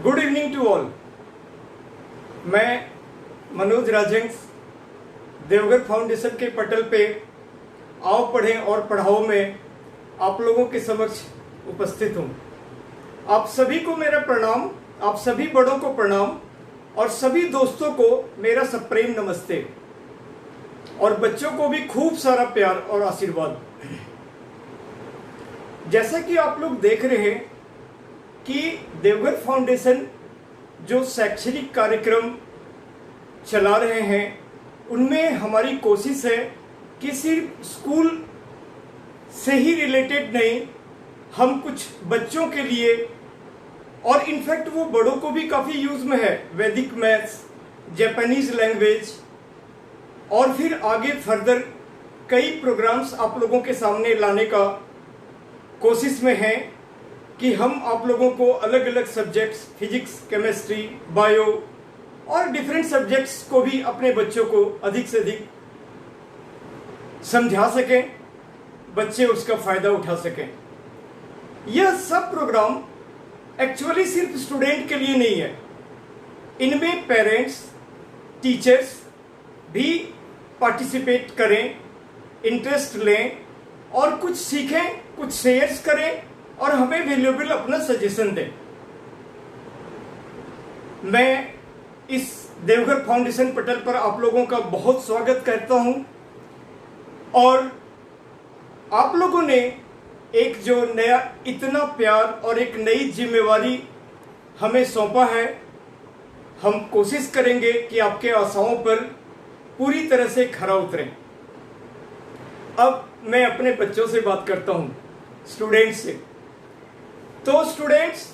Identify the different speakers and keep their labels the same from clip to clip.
Speaker 1: Good evening to all. मैं मनोज राजहंस Deoghar foundation के पटल पे आओ पढ़ें और पढ़ाओ में आप लोगों के समक्ष उपस्थित हूँ। आप सभी को मेरा प्रणाम, आप सभी बड़ों को प्रणाम और सभी दोस्तों को मेरा सप्रेम नमस्ते और बच्चों को भी खूब सारा प्यार और आशीर्वाद। जैसा कि आप लोग देख रहे हैं कि देवघर फाउंडेशन जो शैक्षणिक कार्यक्रम चला रहे हैं उनमें हमारी कोशिश है कि सिर्फ स्कूल से ही रिलेटेड नहीं, हम कुछ बच्चों के लिए और इनफैक्ट वो बड़ों को भी काफ़ी यूज में है, वैदिक मैथ्स, जापानीज लैंग्वेज और फिर आगे फर्दर कई प्रोग्राम्स आप लोगों के सामने लाने का कोशिश में है कि हम आप लोगों को अलग अलग सब्जेक्ट्स फिजिक्स, केमिस्ट्री, बायो और डिफरेंट सब्जेक्ट्स को भी अपने बच्चों को अधिक से अधिक समझा सकें, बच्चे उसका फायदा उठा सकें। यह सब प्रोग्राम एक्चुअली सिर्फ स्टूडेंट के लिए नहीं है, इनमें पेरेंट्स, टीचर्स भी पार्टिसिपेट करें, इंटरेस्ट लें और कुछ सीखें, कुछ शेयर्स करें और हमें वैल्यूएबल अपना सजेशन दें। मैं इस देवघर फाउंडेशन पटल पर आप लोगों का बहुत स्वागत करता हूं और आप लोगों ने एक जो नया इतना प्यार और एक नई जिम्मेवारी हमें सौंपा है, हम कोशिश करेंगे कि आपके आशाओं पर पूरी तरह से खरा उतरें। अब मैं अपने बच्चों से बात करता हूं, स्टूडेंट्स से। तो स्टूडेंट्स,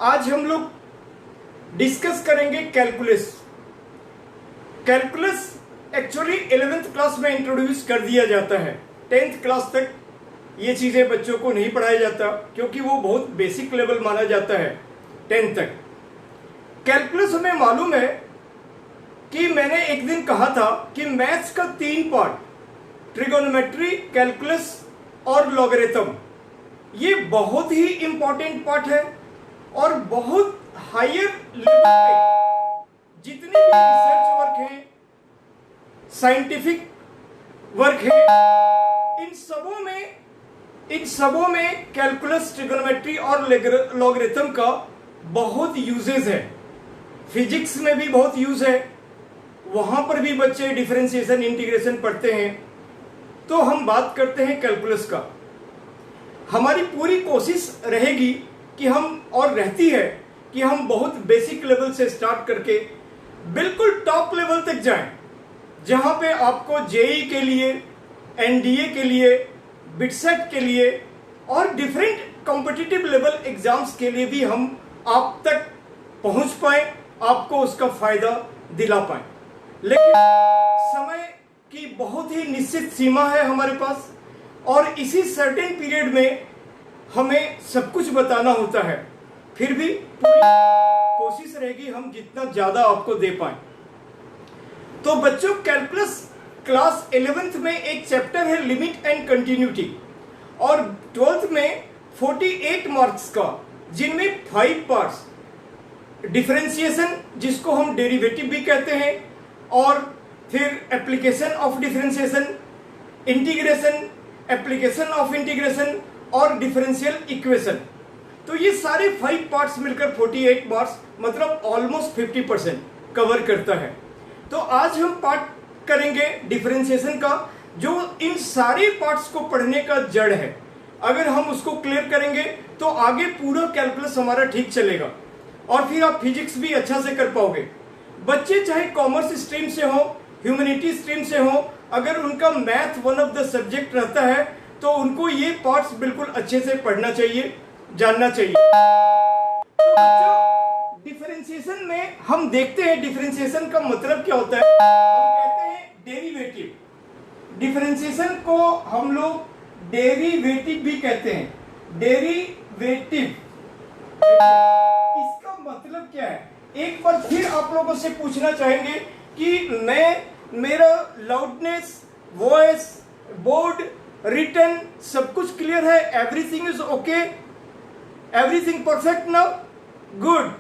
Speaker 1: आज हम लोग डिस्कस करेंगे calculus. Calculus actually 11th class में इंट्रोड्यूस कर दिया जाता है। 10th क्लास तक ये चीज़ें बच्चों को नहीं पढ़ाया जाता क्योंकि वो बहुत बेसिक लेवल माना जाता है 10th तक। कैलकुलस हमें मालूम है कि मैंने एक दिन कहा था कि मैथ्स का 3 पार्ट, ट्रिगोनोमेट्री, कैलकुलस और लॉगरिथम, ये बहुत ही इंपॉर्टेंट पार्ट है और बहुत हायर लेवल पे जितने भी रिसर्च वर्क हैं, साइंटिफिक वर्क है, इन सबों में कैलकुलस, ट्रिगोनोमेट्री और लॉगरिथम का बहुत यूजेस है। फिजिक्स में भी बहुत यूज है, वहां पर भी बच्चे डिफरेंशिएशन, इंटीग्रेशन पढ़ते हैं। तो हम बात करते हैं कैलकुलस का। हमारी पूरी कोशिश रहेगी कि हम, और रहती है कि हम बहुत बेसिक लेवल से स्टार्ट करके बिल्कुल टॉप लेवल तक जाएं, जहां पे आपको जेईई के लिए, एनडीए के लिए, बिटसेट के लिए और डिफरेंट कॉम्पिटिटिव लेवल एग्जाम्स के लिए भी हम आप तक पहुंच पाए, आपको उसका फायदा दिला पाए। लेकिन समय की बहुत ही निश्चित सीमा है हमारे पास और इसी सर्टेन पीरियड में हमें सब कुछ बताना होता है। फिर भी पूरी कोशिश रहेगी हम जितना ज्यादा आपको दे पाएं। तो बच्चों, कैलकुलस क्लास 11th में एक चैप्टर है लिमिट एंड कंटिन्यूटी और 12th में 48 मार्क्स का, जिनमें 5 पार्ट्स, डिफरेंशिएशन जिसको हम डेरिवेटिव भी कहते हैं, और फिर application of differentiation, integration, application of integration और डिफरेंशियल इक्वेशन। तो ये सारे 5 पार्ट्स मिलकर 48 मार्क्स, मतलब ऑलमोस्ट 50% कवर करता है। तो आज हम पार्ट करेंगे डिफरेंशिएशन का, जो इन सारे पार्ट्स को पढ़ने का जड़ है। अगर हम उसको क्लियर करेंगे तो आगे पूरा कैलकुलस हमारा ठीक चलेगा और फिर आप फिजिक्स भी अच्छा से कर पाओगे। बच्चे चाहे कॉमर्स स्ट्रीम से हो, ह्यूमैनिटी स्ट्रीम से हो, अगर उनका math one of the subject रहता है तो उनको ये पार्ट्स बिल्कुल अच्छे से पढ़ना चाहिए, जानना चाहिए। तो बच्चों, डिफरेंशिएशन में हम देखते हैं डिफरेंशिएशन का मतलब क्या होता है। हम कहते हैं डेरिवेटिव। डिफरेंशिएशन को हम लोग डेरिवेटिव भी कहते हैं। डेरिवेटिव, इसका मतलब क्या है? एक बार फिर आप लोगों से पूछना चाहेंगे कि मेरा लाउडनेस, वॉइस, बोर्ड, रिटन सब कुछ क्लियर है? Everything is okay? Everything perfect now? Good.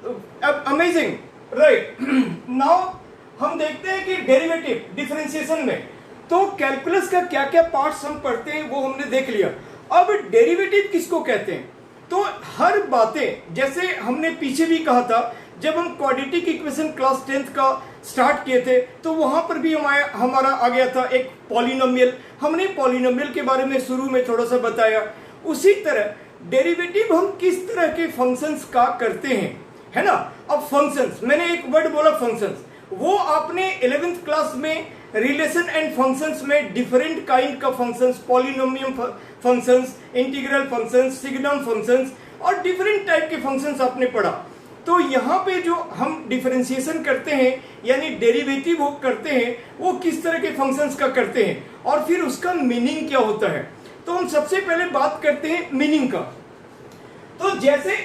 Speaker 1: Amazing, right. Now हम देखते हैं कि डेरिवेटिव डिफरेंशिएशन में तो कैलकुलस का क्या क्या पार्ट्स हम पढ़ते हैं वो हमने देख लिया। अब डेरिवेटिव किसको कहते हैं, तो हर बातें जैसे हमने पीछे भी कहा था जब हम क्वाड्रेटिक इक्वेशन क्लास 10th का स्टार्ट किए थे तो वहां पर भी हमारा आ गया था एक पॉलिनोमियल। हमने पॉलिनोमियल के बारे में शुरू में थोड़ा सा बताया। उसी तरह डेरिवेटिव हम किस तरह के फंक्शंस का करते हैं, है ना। अब फंक्शंस, मैंने एक वर्ड बोला फंक्शंस, वो आपने 11th क्लास में रिलेशन एंड फंक्शंस में डिफरेंट काइंड का functions, polynomial functions, integral functions, signum functions और डिफरेंट टाइप के फंक्शंस आपने पढ़ा। तो यहाँ पे जो हम डिफरेंशिएशन करते हैं यानी डेरिवेटिव करते हैं वो किस तरह के फंक्शंस का करते हैं और फिर उसका मीनिंग क्या होता है। तो हम सबसे पहले बात करते हैं मीनिंग का। तो जैसे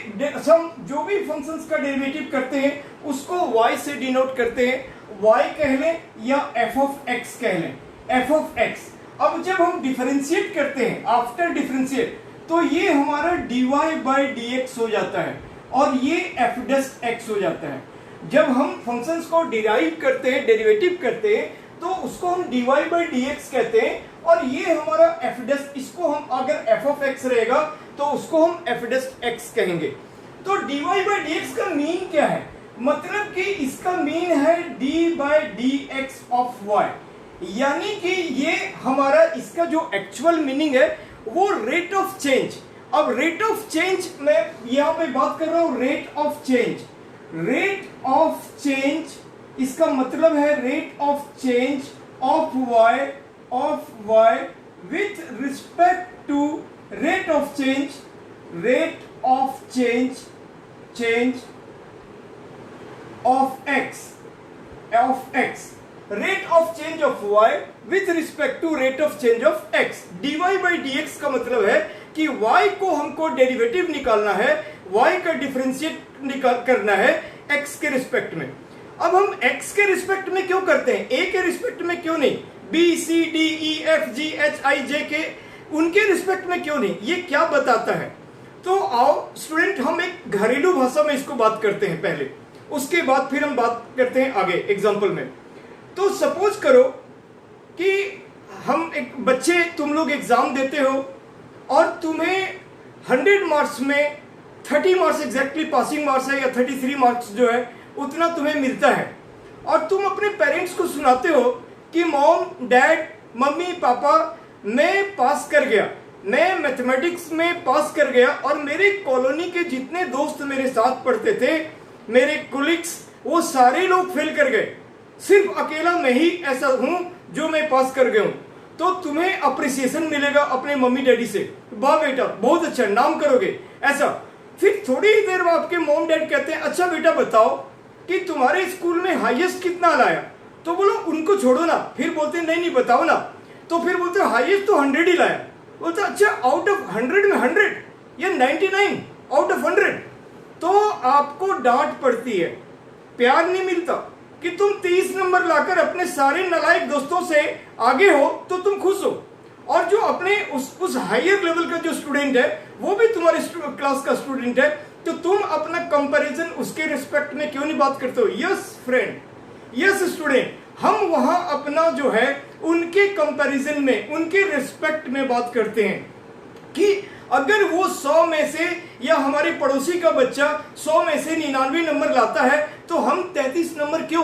Speaker 1: हम जो भी फंक्शंस का डेरिवेटिव करते हैं उसको y से डिनोट करते हैं, y कह लें या f ऑफ x कह लें, f ऑफ x। अब जब हम डिफरेंशिएट करते हैं आफ्टर डिफरेंशिएट तो ये हमारा dy बाई dx हो जाता है और ये f डस्ट x हो जाता है। जब हम फंक्शंस को डिराइव करते हैं, डेरिवेटिव करते हैं तो उसको हम dy बाई dx कहते हैं और ये हमारा f डस्ट, इसको हम अगर f ऑफ x रहेगा तो उसको हम f डस्ट x कहेंगे। तो dy बाई dx का मीन क्या है, मतलब कि इसका मीन है d by dx of y, यानी कि ये हमारा इसका जो एक्चुअल मीनिंग है वो रेट ऑफ चेंज। अब रेट ऑफ चेंज मैं यहां पे बात कर रहा हूं, rate of change. Rate of change इसका मतलब है rate of change of y with respect to rate of change of x, rate of change of y with respect to rate of change of x। dy by dx का मतलब है कि y को हमको derivative निकालना है, y का differentiate करना है x के रिस्पेक्ट में। अब हम x के रिस्पेक्ट में क्यों करते हैं, a के रिस्पेक्ट में क्यों नहीं, b c d e f g h i j के उनके रिस्पेक्ट में क्यों नहीं, ये क्या बताता है। तो आओ स्टूडेंट हम एक घरेलू भाषा में इसको बात करते हैं पहले, उसके बाद फिर हम बात करते हैं आगे एग्जाम्पल में। तो सपोज करो कि हम एक बच्चे, तुम लोग एग्जाम देते हो और तुम्हें 100 मार्क्स में 30 मार्क्स एग्जैक्टली पासिंग मार्क्स है या 33 मार्क्स जो है उतना तुम्हें मिलता है और तुम अपने पेरेंट्स को सुनाते हो कि मॉम डैड मम्मी पापा मैं पास कर गया, मैं मैथमेटिक्स में पास कर गया और मेरे कॉलोनी के जितने दोस्त मेरे साथ पढ़ते थे, मेरे कोलिग्स, वो सारे लोग फेल कर गए, सिर्फ अकेला मैं ही ऐसा हूं जो मैं पास कर गया हूं। तो तुम्हें अप्रिसिएशन मिलेगा अपने मम्मी डैडी से, वाह बेटा बहुत अच्छा, नाम करोगे ऐसा। फिर थोड़ी ही देर बाद आपके मॉम डैड कहते हैं अच्छा बेटा बताओ कि तुम्हारे स्कूल में हाईएस्ट कितना लाया, तो बोलो उनको छोड़ो ना, फिर बोलते नहीं बताओ ना, तो फिर बोलते हाईएस्ट तो 100 ही लाया। बोलते अच्छा आउट ऑफ 100 में 100 या 99 आउट ऑफ 100। तो आपको डांट पड़ती है, प्यार नहीं मिलता कि तुम 30 नंबर लाकर अपने सारे नालायक दोस्तों से आगे हो तो तुम खुश हो, और जो अपने उस हायर लेवल का जो स्टूडेंट है वो भी तुम्हारे क्लास का स्टूडेंट है, तो तुम अपना कंपैरिजन उसके रिस्पेक्ट में क्यों नहीं बात करते हो। यस फ्रेंड, यस स्टूडेंट, हम वहां अपना जो है उनके कंपैरिजन में, उनके रिस्पेक्ट में बात करते हैं कि अगर वो 100 में से या हमारे पड़ोसी का बच्चा 100 में से 99 नंबर लाता है तो हम 33 नंबर क्यों।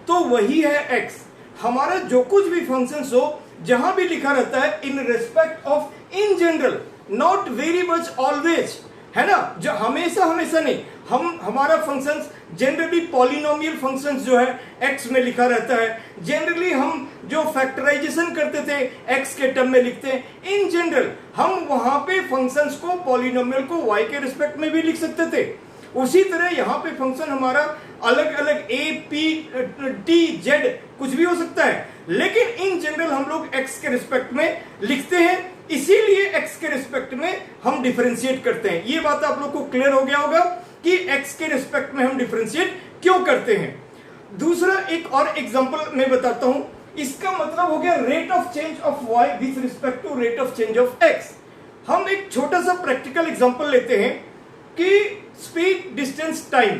Speaker 1: तो वही है x। हमारा जो कुछ भी फंक्शंस हो जहां भी लिखा रहता है in respect of, in general, not very much always, है ना, जो हमेशा नहीं, हमारा फंक्शंस जनरली पॉलिनोमियल फंक्शंस जो है x में लिखा रहता है। जनरली हम जो फैक्टराइजेशन करते थे x के टर्म में लिखते हैं। इन जनरल हम वहां पे फंक्शंस को, पॉलिनोमियल को y के रिस्पेक्ट में भी लिख सकते थे। उसी तरह यहाँ पे फंक्शन हमारा अलग अलग a p t z कुछ भी हो सकता है, लेकिन इन जनरल हम लोग x के रिस्पेक्ट में लिखते हैं, इसीलिए x के रिस्पेक्ट में हम डिफरेंशिएट करते हैं। ये बात आप लोग को क्लियर हो गया होगा कि x के रिस्पेक्ट में हम डिफरेंशिएट क्यों करते हैं। दूसरा एक और एग्जांपल मैं बताता हूं, इसका मतलब हो गया rate of change of y with respect to rate of change of x। हम एक छोटा सा प्रैक्टिकल एग्जांपल लेते हैं कि स्पीड डिस्टेंस टाइम,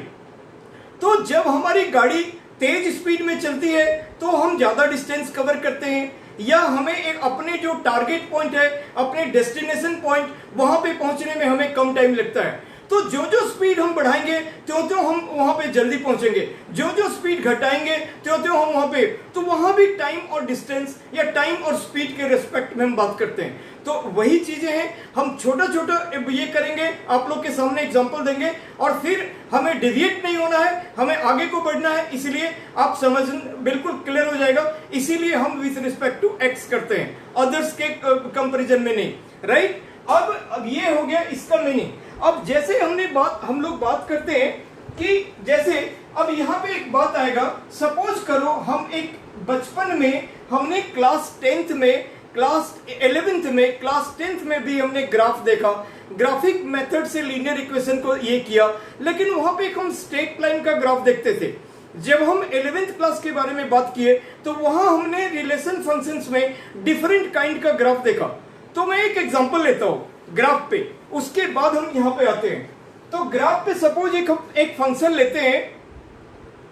Speaker 1: तो जब हमारी गाड़ी तेज स्पीड में चलती है तो हम ज्यादा डिस्टेंस कवर करते हैं, या हमें एक अपने जो टारगेट पॉइंट है, अपने डेस्टिनेशन पॉइंट, वहां पे पहुंचने में हमें कम टाइम लगता है। तो जो जो स्पीड हम बढ़ाएंगे त्यों त्यों हम वहां पे जल्दी पहुंचेंगे, जो जो स्पीड घटाएंगे त्यों त्यों हम वहां पे, तो वहां भी टाइम और डिस्टेंस या टाइम और स्पीड के रिस्पेक्ट में हम बात करते हैं। तो वही चीजें हैं, हम छोटा छोटा ये करेंगे, आप लोग के सामने एग्जांपल देंगे, और फिर हमें डिविएट नहीं होना है, हमें आगे को बढ़ना है, इसलिए आप समझ बिल्कुल क्लियर हो जाएगा। इसीलिए हम विथ रिस्पेक्ट टू एक्स करते हैं, अदर्स के कंपैरिजन में नहीं, राइट। अब ये हो गया इसका मीनिंग। अब जैसे हम लोग बात करते हैं कि जैसे अब यहाँ पे एक बात आएगा, सपोज करो हम एक बचपन में हमने क्लास 10th में, क्लास 11th में, क्लास 10th में भी हमने ग्राफ देखा, ग्राफिक मेथड से लीनियर इक्वेशन को ये किया, लेकिन वहां पे हम स्ट्रेट लाइन का ग्राफ देखते थे। जब हम 11th क्लास के बारे में बात किए तो वहां हमने रिलेशन फंक्शंस में डिफरेंट काइंड का ग्राफ देखा। तो मैं एक एग्जांपल लेता हूं ग्राफ पे, उसके बाद हम यहां पे आते हैं। तो ग्राफ पे सपोज एक फंक्शन लेते हैं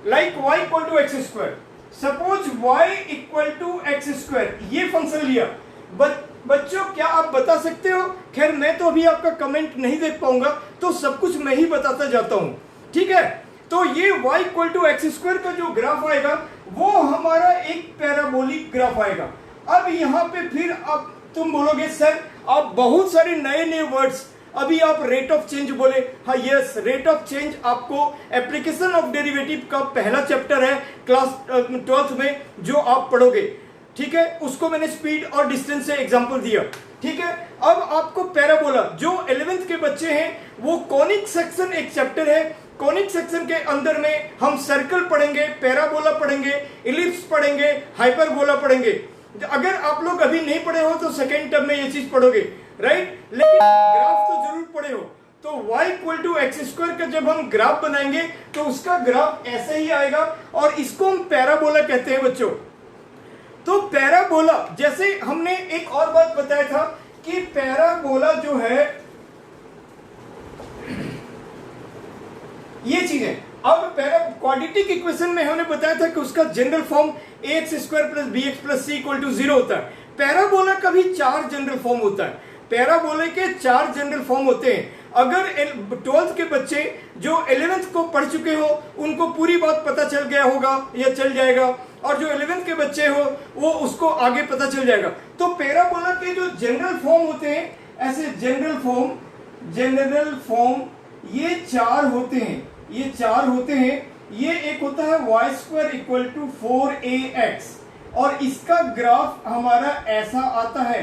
Speaker 1: like y equal to x square, suppose y equal to x square, ये फंक्शन लिया। बच्चों क्या आप बता सकते हो? खैर मैं तो अभी आपका कमेंट नहीं देख पाऊंगा, तो सब कुछ मैं ही बताता जाता हूं, ठीक है। तो ये y equal to x square का जो ग्राफ आएगा वो हमारा एक पैराबोलिक ग्राफ आएगा। अब यहाँ पे फिर अब तुम बोलोगे सर आप बहुत सारे नए नए वर्ड्स, अभी आप रेट ऑफ चेंज बोले, हाँ यस, रेट ऑफ चेंज आपको एप्लीकेशन ऑफ डेरिवेटिव का पहला चैप्टर है क्लास 12th में जो आप पढ़ोगे, ठीक है। उसको मैंने स्पीड और डिस्टेंस से एग्जांपल दिया, ठीक है। अब आपको पैराबोला, जो 11th के बच्चे हैं वो कॉनिक सेक्शन एक चैप्टर है, कॉनिक सेक्शन के अंदर में हम सर्कल पढ़ेंगे, पैराबोला पढ़ेंगे, इलिप्स पढ़ेंगे, हाइपरबोला पढ़ेंगे। अगर आप लोग अभी नहीं पढ़े हो तो सेकेंड टर्म में ये चीज पढ़ोगे, राइट। लेकिन ग्राफ तो जरूर पढ़े हो। तो y equal to x square का जब हम ग्राफ बनाएंगे तो उसका ग्राफ ऐसे ही आएगा, और इसको हम पैराबोला कहते हैं बच्चों। तो पैराबोला, जैसे हमने एक और बात बताया था कि पैराबोला जो है ये चीज है। अब क्वाड्रेटिक इक्वेशन में हमने बताया था कि उसका general form ax square plus b x plus c equal to 0 होता है। पैराबोला का भी 4 जनरल फॉर्म होता है, पैराबोला के 4 जनरल फॉर्म होते हैं। अगर 12th के बच्चे जो 11th को पढ़ चुके हो उनको पूरी बात पता चल गया होगा या चल जाएगा, और जो 11th के बच्चे हो वो उसको आगे पता चल जाएगा। तो पैराबोला के जो जनरल फॉर्म होते हैं, ऐसे जनरल फॉर्म ये 4 होते हैं, ये 4 होते हैं। ये एक होता है y square equal to 4ax, और इसका ग्राफ हमारा ऐसा आता है।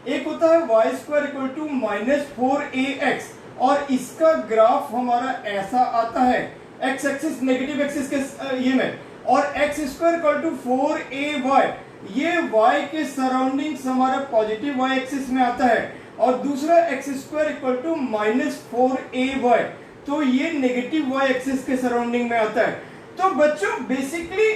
Speaker 1: एक होता है y square equal to -4ax, और इसका ग्राफ हमारा ऐसा आता है, x एक्सिस नेगेटिव एक्सिस के ये में, और x square equal to 4ay, ये y के सराउंडिंग्स हमारा पॉजिटिव y एक्सिस में आता है, और दूसरा x square equal to -4ay, तो ये नेगेटिव y एक्सिस के सराउंडिंग में आता है। तो बच्चों बेसिकली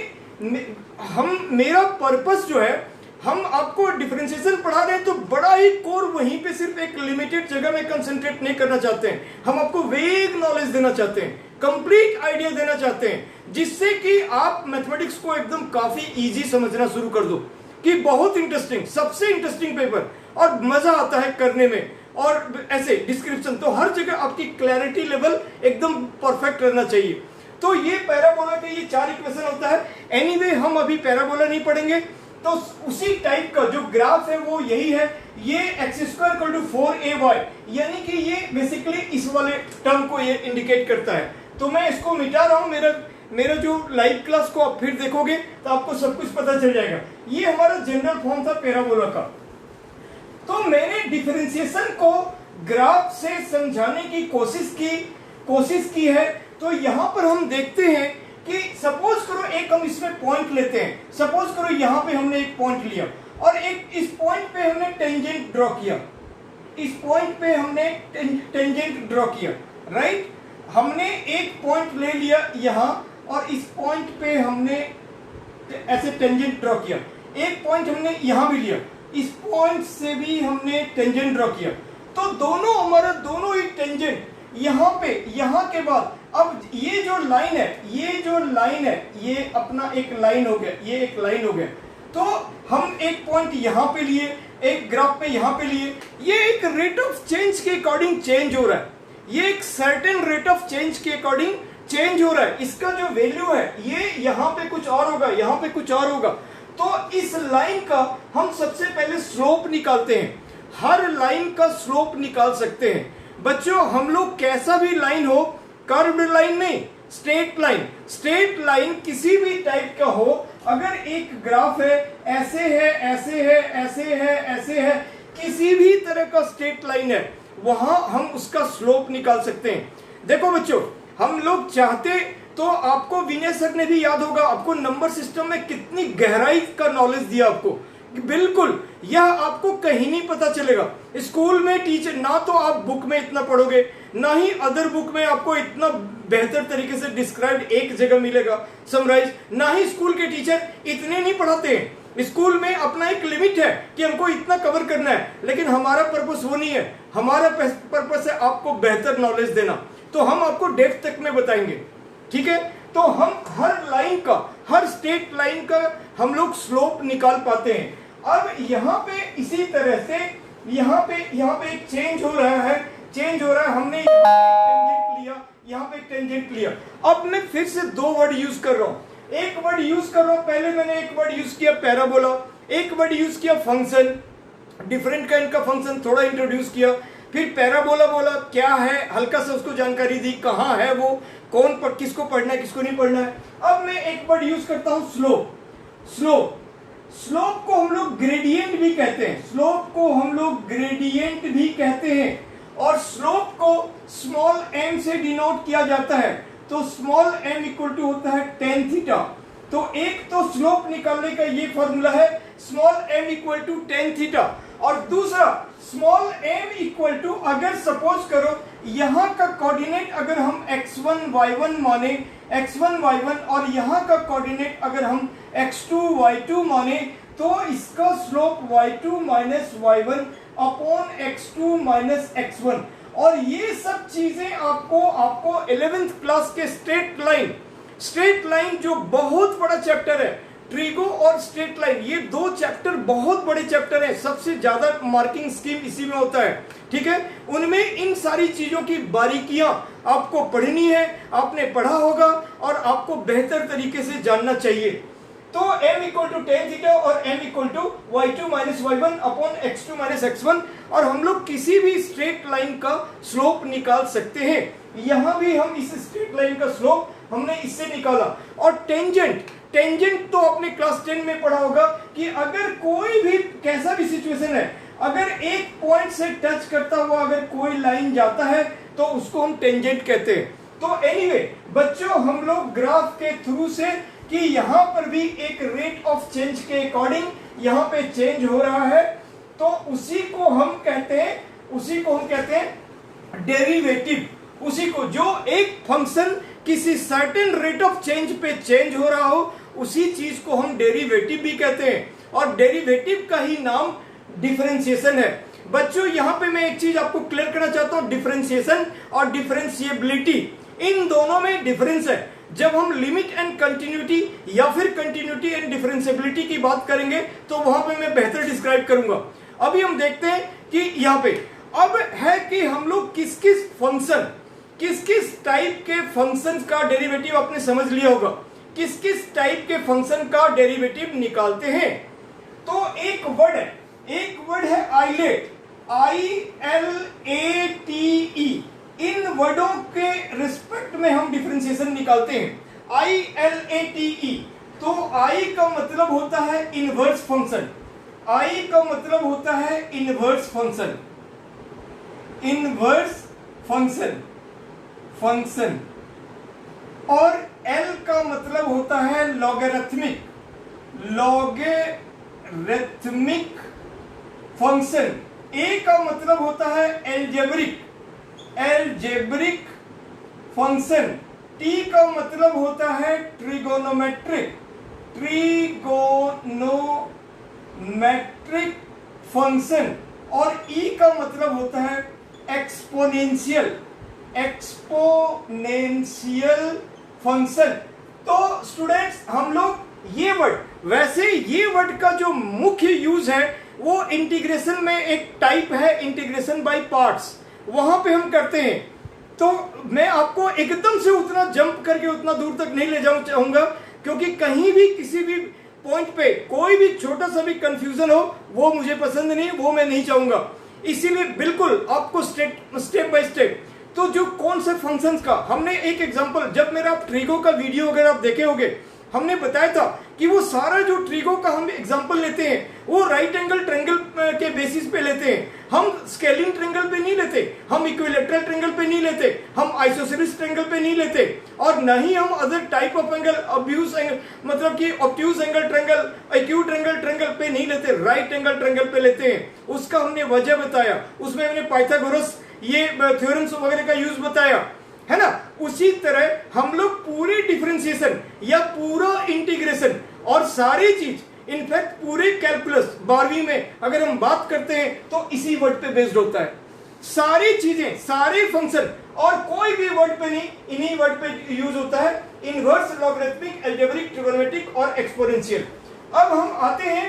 Speaker 1: मेरा पर्पस जो है, हम आपको डिफरेंशिएशन पढ़ा रहे हैं तो बड़ा ही कोर वहीं पे सिर्फ एक लिमिटेड जगह में कंसंट्रेट नहीं करना चाहते हैं। हम आपको वेग नॉलेज देना चाहते हैं, कंप्लीट आइडिया देना चाहते हैं, जिससे कि आप मैथमेटिक्स को एकदम काफी इजी समझना शुरू कर दो कि बहुत इंटरेस्टिंग, सबसे इंटरेस्टिंग पेपर, और मजा आता है करने में। और ऐसे डिस्क्रिप्शन तो हर जगह आपकी क्लैरिटी लेवल एकदम परफेक्ट रहना चाहिए। तो ये पैराबोला के ये 4 इक्वेशन होता है। एनीवे हम अभी पैराबोला नहीं पढ़ेंगे, तो उसी टाइप का जो ग्राफ है वो यही है। ये x square equal to 4ay, यानी कि ये बेसिकली इस वाले टर्म को ये इंडिकेट करता है। तो मैं इसको मिटा रहा हूं, मेरा जो लाइव क्लास को आप फिर देखोगे तो आपको सब कुछ पता चल जाएगा। ये हमारा जनरल फॉर्म था पैराबोला का। तो मैंने डिफरेंशिएशन को ग्राफ से समझाने की कोशिश की है। तो यहां पर हम देखते हैं कि सपोज करो एक हम इसमें पॉइंट लेते हैं, सपोज करो यहां पे हमने एक पॉइंट लिया और एक इस पॉइंट पे हमने टेंजेंट ड्रॉ किया, इस पॉइंट पे हमने टेंजेंट ड्रॉ किया, राइट। हमने एक पॉइंट ले लिया यहां और इस पॉइंट पे हमने ऐसे टेंजेंट ड्रॉ किया। एक पॉइंट हमने यहां भी लिया, इस पॉइंट से भी हमने टेंजेंट ड्रॉ किया। तो दोनों ही टेंजेंट यहां पे, यहां के बाद अब ये जो लाइन है, ये अपना एक लाइन हो गया, ये एक लाइन हो गया। तो हम एक पॉइंट यहां पे लिए, एक ग्राफ पे यहां पे लिए, ये एक रेट ऑफ चेंज के अकॉर्डिंग चेंज हो रहा है, ये एक सर्टेन रेट ऑफ चेंज के अकॉर्डिंग चेंज हो रहा है। इसका जो वैल्यू है ये यहां पे कुछ और होगा, यहां पे कुछ और होगा। तो इस लाइन का हम सबसे पहले स्लोप निकालते हैं, हर लाइन का स्लोप निकाल सकते हैं। बच्चों हम लोग कैसा भी लाइन हो, कर्व्ड लाइन नहीं, स्ट्रेट लाइन किसी भी टाइप का हो, अगर एक ग्राफ है ऐसे है, ऐसे है, ऐसे है, ऐसे है, किसी भी तरह का स्ट्रेट लाइन है, वहां हम उसका स्लोप निकाल सकते हैं। देखो बच्चों, हम लोग चाहते तो आपको विनय सर ने भी याद होगा, आपको नंबर सिस्टम में कितनी गहराई का नॉलेज दिया आपको, बिल्कुल यह आपको कहीं नहीं पता चलेगा। स्कूल में टीचर ना तो आप बुक में इतना पढ़ोगे, ना ही अदर बुक में आपको इतना बेहतर तरीके से डिस्क्राइब एक जगह मिलेगा समराइज, ना ही स्कूल के टीचर इतने नहीं पढ़ाते हैं। स्कूल में अपना एक लिमिट है कि हमको इतना कवर करना है, लेकिन हमारा पर्पस वो नहीं है। हमारा पर्पस है आपको बेहतर नॉलेज देना, तो हम आपको डेप्थ तक में बताएंगे, ठीक है। तो हम हर लाइन का, हर स्ट्रेट लाइन का हम लोग स्लोप निकाल पाते हैं। अब यहाँ पे इसी तरह से यहाँ पे एक चेंज हो रहा है, हमने टेंजेंट लिया, यहाँ पे एक टेंजेंट लिया। अब मैं फिर से दो वर्ड यूज कर रहा हूँ, एक वर्ड यूज कर रहा हूँ, पहले मैंने एक वर्ड यूज किया पैराबोला, एक वर्ड यूज किया फंक्शन, डिफरेंट काइंड का फंक्शन थोड़ा इंट्रोड्यूस किया, फिर पैराबोला बोला क्या है, हल्का सा उसको जानकारी दी, कहाँ है वो, किसको पढ़ना है, किसको नहीं पढ़ना है। अब मैं एक वर्ड यूज करता हूं स्लोप को हम लोग ग्रेडियंट भी कहते हैं, और स्लोप को स्मॉल m से डिनोट किया जाता है। तो स्मॉल m इक्वल टू होता है tan थीटा। तो एक तो स्लोप निकालने का ये फॉर्मूला है, small m equal to tan theta, और दूसरा स्मॉल m इक्वल टू, अगर सपोज करो यहां का कोऑर्डिनेट अगर हम x1 y1 माने, x1 y1, और यहां का कोऑर्डिनेट अगर हम x2 y2 माने, तो इसका slope y2 minus y1 upon x2 minus x1। और ये सब चीजें आपको 11th क्लास के स्ट्रेट लाइन जो बहुत बड़ा चैप्टर है, ट्रिगो और स्ट्रेट लाइन, ये दो चैप्टर बहुत बड़े चैप्टर हैं, सबसे ज्यादा मार्किंग स्कीम इसी में होता है, ठीक है। उनमें इन सारी चीजों की बारीकियां आपको पढ़नी है, आपने पढ़ा होगा और आपको बेहतर तरीके से जानना चाहिए। तो m equal to tan theta और m equal to y2 minus y1 upon x2 minus x1, और हम लोग किसी भी स्ट्रेट लाइन का स्लोप निकाल सकते हैं। यहां भी हम इस स्ट्रेट लाइन का स्लोप हमने इससे निकाला। और टेंजेंट तो आपने क्लास 10 में पढ़ा होगा कि अगर कोई भी कैसा भी सिचुएशन है, अगर एक पॉइंट से टच करता हुआ अगर कोई लाइन जाता है तो उसको हम टेंजेंट कहते हैं। तो एनीवे बच्चों, हम लोग ग्राफ के थ्रू से कि यहां पर भी एक रेट ऑफ चेंज के अकॉर्डिंग यहां पे चेंज हो रहा है, तो उसी को हम कहते हैं डेरिवेटिव। उसी को, जो एक फंक्शन किसी सर्टेन रेट ऑफ चेंज पे चेंज हो रहा हो, उसी चीज को हम डेरिवेटिव भी कहते हैं, और डेरिवेटिव का ही नाम डिफरेंशिएशन है। बच्चों यहां पे मैं एक चीज आपको क्लियर करना चाहता हूं, डिफरेंशिएशन और डिफरेंशिएबिलिटी, इन दोनों में डिफरेंस है। जब हम लिमिट एंड कंटिन्यूटी या फिर कंटिन्यूटी एंड डिफरेंशिएबिलिटी की बात करेंगे तो वहां पे मैं बेहतर डिस्क्राइब करूंगा। अभी हम देखते हैं कि यहां पे अब है कि हम लोग किस किस टाइप के फंक्शन का डेरिवेटिव आपने समझ लिया होगा, किस टाइप के फंक्शन का डेरिवेटिव निकालते हैं। तो एक वर्ड है आइलेट, ILATE, इन वर्डों के रिस्पेक्ट में हम डिफरेंशिएशन निकालते हैं। ILATE, तो I का मतलब होता है इनवर्स फंक्शन, और L का मतलब होता है लॉगरिथमिक फंक्शन, A का मतलब होता है एल्जेब्रिक फंक्शन, T का मतलब होता है ट्रिगोनोमेट्रिक फंक्शन, और E का मतलब होता है एक्सपोनेंशियल एक्सपोनेंशियल फंक्शन। तो स्टूडेंट्स हम लोग ये वर्ड, वैसे ये वर्ड का जो मुख्य यूज है वो इंटीग्रेशन में एक टाइप है इंटीग्रेशन बाय पार्ट्स, वहां पे हम करते हैं। तो मैं आपको एकदम से उतना जंप करके उतना दूर तक नहीं ले जाऊं चाहूंगा, क्योंकि कहीं भी किसी भी पॉइंट पे कोई भी छोटा सा भी कंफ्यूजन हो वो मुझे पसंद नहीं, वो मैं नहीं चाहूंगा। इसीलिए बिल्कुल आपको स्टेप बाय स्टेप, तो जो कौन से फंक्शंस का हमने एक एग्जांपल, जब मेरा ट्रिगो का वीडियो अगर आप देखे होंगे, हमने बताया था कि वो सारा जो ट्रिगो का हम एग्जांपल लेते हैं वो राइट एंगल ट्रायंगल के बेसिस पे लेते हैं। हम स्केलिंग ट्रायंगल पे नहीं लेते, हम इक्विलैटरल ट्रायंगल पे नहीं लेते, हम आइसोसेलेस ट्रायंगल पे नहीं लेते, और न ही हम other type of angle obtuse angle, मतलब कि obtuse angle triangle, acute angle triangle पे नहीं लेते, राइट एंगल ट्रायंगल पे लेते हैं। उसका हमने वजह बताया, उसमें हमने पाइथागोरस ये थ्योरम्स वगैरह का यूज बताया, है ना। उसी तरह हम लोग पूरी डिफरेंशिएशन या पूरा इंटीग्रेशन और सारी चीज, इनफैक्ट पूरे कैलकुलस 12वीं में अगर हम बात करते हैं तो इसी वर्ड पे बेस्ड होता है। सारी चीजें, सारे फंक्शन, और कोई भी वर्ड पे नहीं, इन्हीं वर्ड पे यूज होता है, इनवर्स, लॉगरिथमिक, अलजेब्रिक, ट्रिगोनोमेट्रिक और एक्सपोनेंशियल। अब हम आते हैं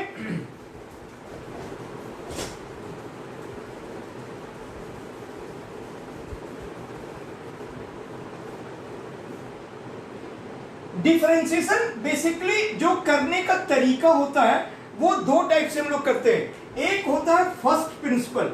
Speaker 1: डिफरेंशिएशन। बेसिकली जो करने का तरीका होता है वो दो टाइप से हम लोग करते हैं। एक होता है first principle,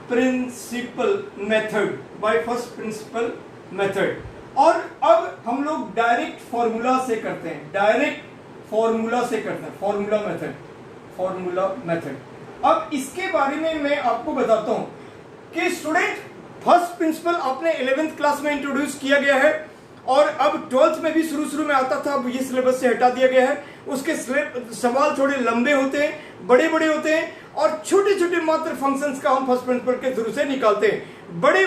Speaker 1: principal method, by first principle method. और अब हम लोग डायरेक्ट फॉर्मूला से करते हैं, फॉर्मूला मेथड। अब इसके बारे में मैं आपको बताता हूं कि स्टूडेंट फर्स्ट प्रिंसिपल आपने 11th क्लास में इंट्रोड्यूस किया गया है, और अब 12th में भी शुरू में आता था, अब ये सिलेबस से हटा दिया गया है। उसके सवाल थोड़े लंबे होते हैं, बड़े होते हैं, और छोटे छोटे मात्र फंक्शंस का हम फर्स्ट प्रिंसिपल के थ्रू से निकालते हैं। बड़े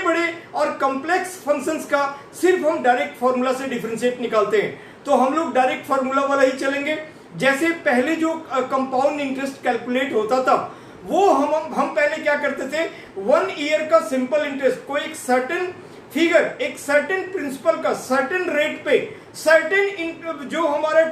Speaker 1: और कॉम्प्लेक्स फंक्शंस का सिर्फ हम डायरेक्ट फॉर्मूला से डिफरेंशिएट निकालते हैं। तो हम लोग डायरेक्ट फॉर्मूला वाला ही चलेंगे। जैसे पहले जो कंपाउंड इंटरेस्ट कैलकुलेट होता था, वो हम पहले क्या करते थे, 1 ईयर का सिंपल इंटरेस्ट को एक सर्टेन फिगर, एक सर्टेन प्रिंसिपल का सर्टेन रेट पे, सर्टेन जो हमारा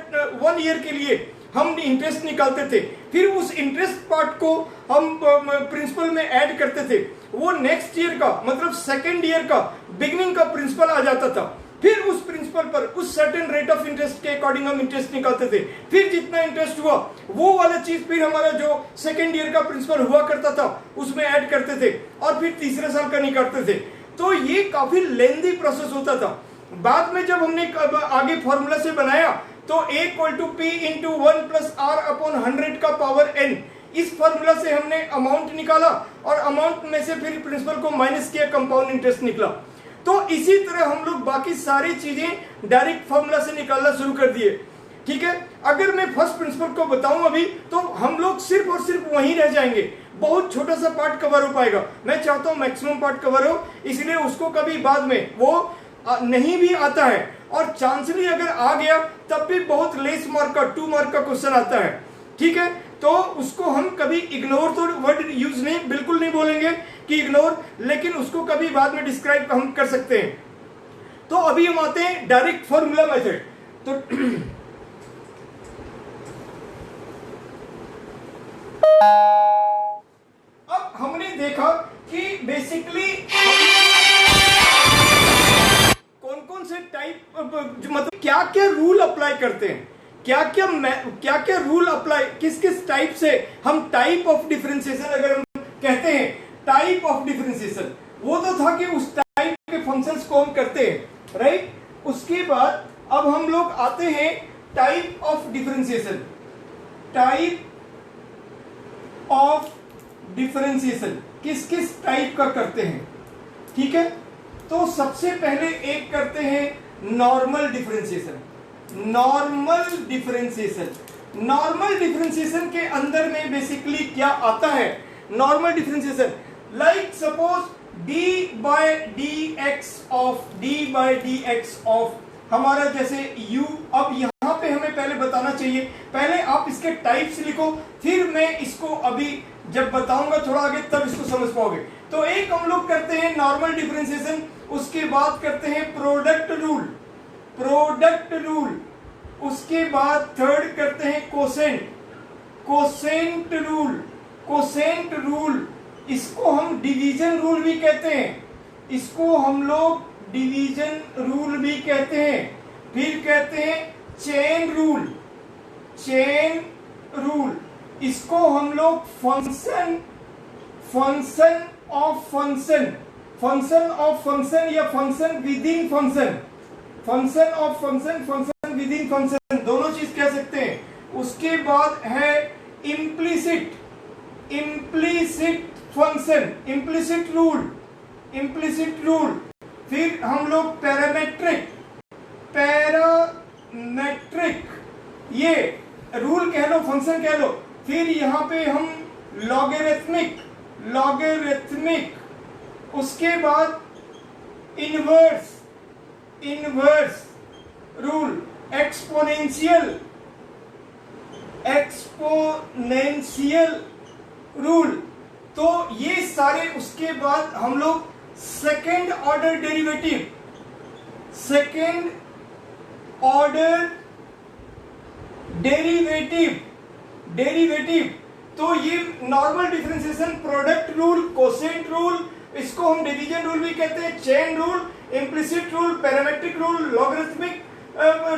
Speaker 1: 1 ईयर के लिए हम इंटरेस्ट निकालते थे, फिर उस इंटरेस्ट पार्ट को हम प्रिंसिपल में ऐड करते थे। वो नेक्स्ट ईयर का, मतलब सेकेंड ईयर का बिगिनिंग का प्रिंसिपल आ जाता था। फिर उस प्रिंसिपल पर उस सर्टेन रेट ऑफ इंटरेस्ट के अकॉर्डिंग हम इंटरेस्ट निकालते थे। फिर जितना इंटरेस्ट हुआ वो वाला चीज फिर हमारा जो सेकेंड ईयर का प्रिंसिपल हुआ करता था उसमें ऐड करते थे, और फिर तीसरे साल का निकालते थे। तो ये काफी लेंदी प्रोसेस होता था। बाद में जब हमने आगे फॉर्मूला से बनाया तो A = P × 1 + R/100 का पावर n, इस फॉर्मूला से हमने अमाउंट निकाला, और अमाउंट में से फिर प्रिंसिपल को माइनस किया, कंपाउंड इंटरेस्ट निकला। तो इसी तरह हम लोग बाकी सारी चीजें डायरेक्ट फॉर्मूला से निकालना शुरू कर दिए। ठीक है, अगर मैं फर्स्ट प्रिंसिपल को बताऊं अभी, तो हम लोग सिर्फ और सिर्फ वहीं रह जाएंगे, बहुत छोटा सा पार्ट कवर हो पाएगा। मैं चाहता हूं मैक्सिमम पार्ट कवर हो, इसलिए उसको कभी बाद में वो नहीं भी आता है, और चांसली अगर आ गया तब भी बहुत लेस मार्क का 2 मार्क का क्वेश्चन आता है। ठीक है, तो उसको हम कभी इग्नोर, तो वर्ड यूज नहीं, बिल्कुल नहीं बोलेंगे कि इग्नोर, लेकिन उसको कभी बाद में डिस्क्राइब हम कर सकते हैं। तो अभी हम आते हैं डायरेक्ट फॉर्मूला मेथड। तो अब हमने देखा कि बेसिकली कौन से टाइप, मतलब क्या क्या रूल अप्लाई करते हैं, क्या क्या रूल अप्लाई, किस टाइप से हम टाइप ऑफ डिफरेंशिएशन, अगर हम कहते हैं टाइप ऑफ डिफरेंशिएशन, वो तो था कि उस टाइप के फंक्शंस को हम करते हैं, राइट। उसके बाद अब हम लोग आते हैं टाइप ऑफ डिफरेंशिएशन। किस टाइप का करते हैं, ठीक है। तो सबसे पहले एक करते हैं नॉर्मल डिफरेंशिएशन। नॉर्मल डिफरेंशिएशन के अंदर में बेसिकली क्या आता है, normal differentiation, like suppose d/dx of हमारा जैसे u। अब यहां पे हमें पहले बताना चाहिए। पहले आप इसके टाइप्स लिखो, फिर मैं इसको अभी जब बताऊंगा थोड़ा आगे तब इसको समझ पाओगे। तो एक हम लोग करते हैं नॉर्मल डिफरेंशिएशन, उसके बाद करते हैं प्रोडक्ट रूल, प्रोडक्ट रूल, उसके बाद थर्ड करते हैं quotient, quotient rule, quotient rule, इसको हम डिवीजन रूल भी कहते हैं, इसको हम लोग डिवीजन रूल भी कहते हैं। फिर कहते हैं चेन रूल, चेन रूल, इसको हम लोग function, function of function, function of function या function within function, function of function, function within function, दोनों चीज कह सकते हैं। उसके बाद है implicit, implicit function, implicit rule, implicit rule. फिर हम लोग पैरामेट्रिक, पैरामेट्रिक ये रूल कह लो, फंक्शन कह लो। फिर यहां पे हम लॉगरिथमिक, लॉगरिथमिक, उसके बाद inverse, inverse rule, exponential, exponential rule. तो ये सारे, उसके बाद हम लोग second order derivative, second order derivative, derivative. तो ये normal differentiation, product rule, quotient rule, इसको हम डिवीजन रूल भी कहते हैं, chain rule, implicit rule, parametric rule, logarithmic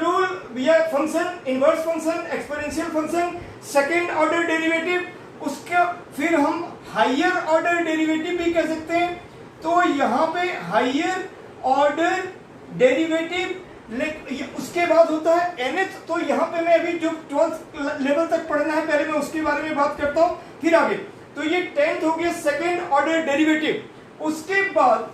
Speaker 1: rule या function, inverse function, exponential function, second order derivative. उसका फिर हम हायर ऑर्डर डेरिवेटिव भी कह सकते हैं। तो यहां पे हायर ऑर्डर डेरिवेटिव, उसके बाद होता है nth। तो यहां पे मैं अभी जो 12th लेवल तक पढ़ना है पहले मैं उसके बारे में बात करता हूं, फिर आगे। तो ये 10th हो गया सेकेंड ऑर्डर डेरिवेटिव। उसके बाद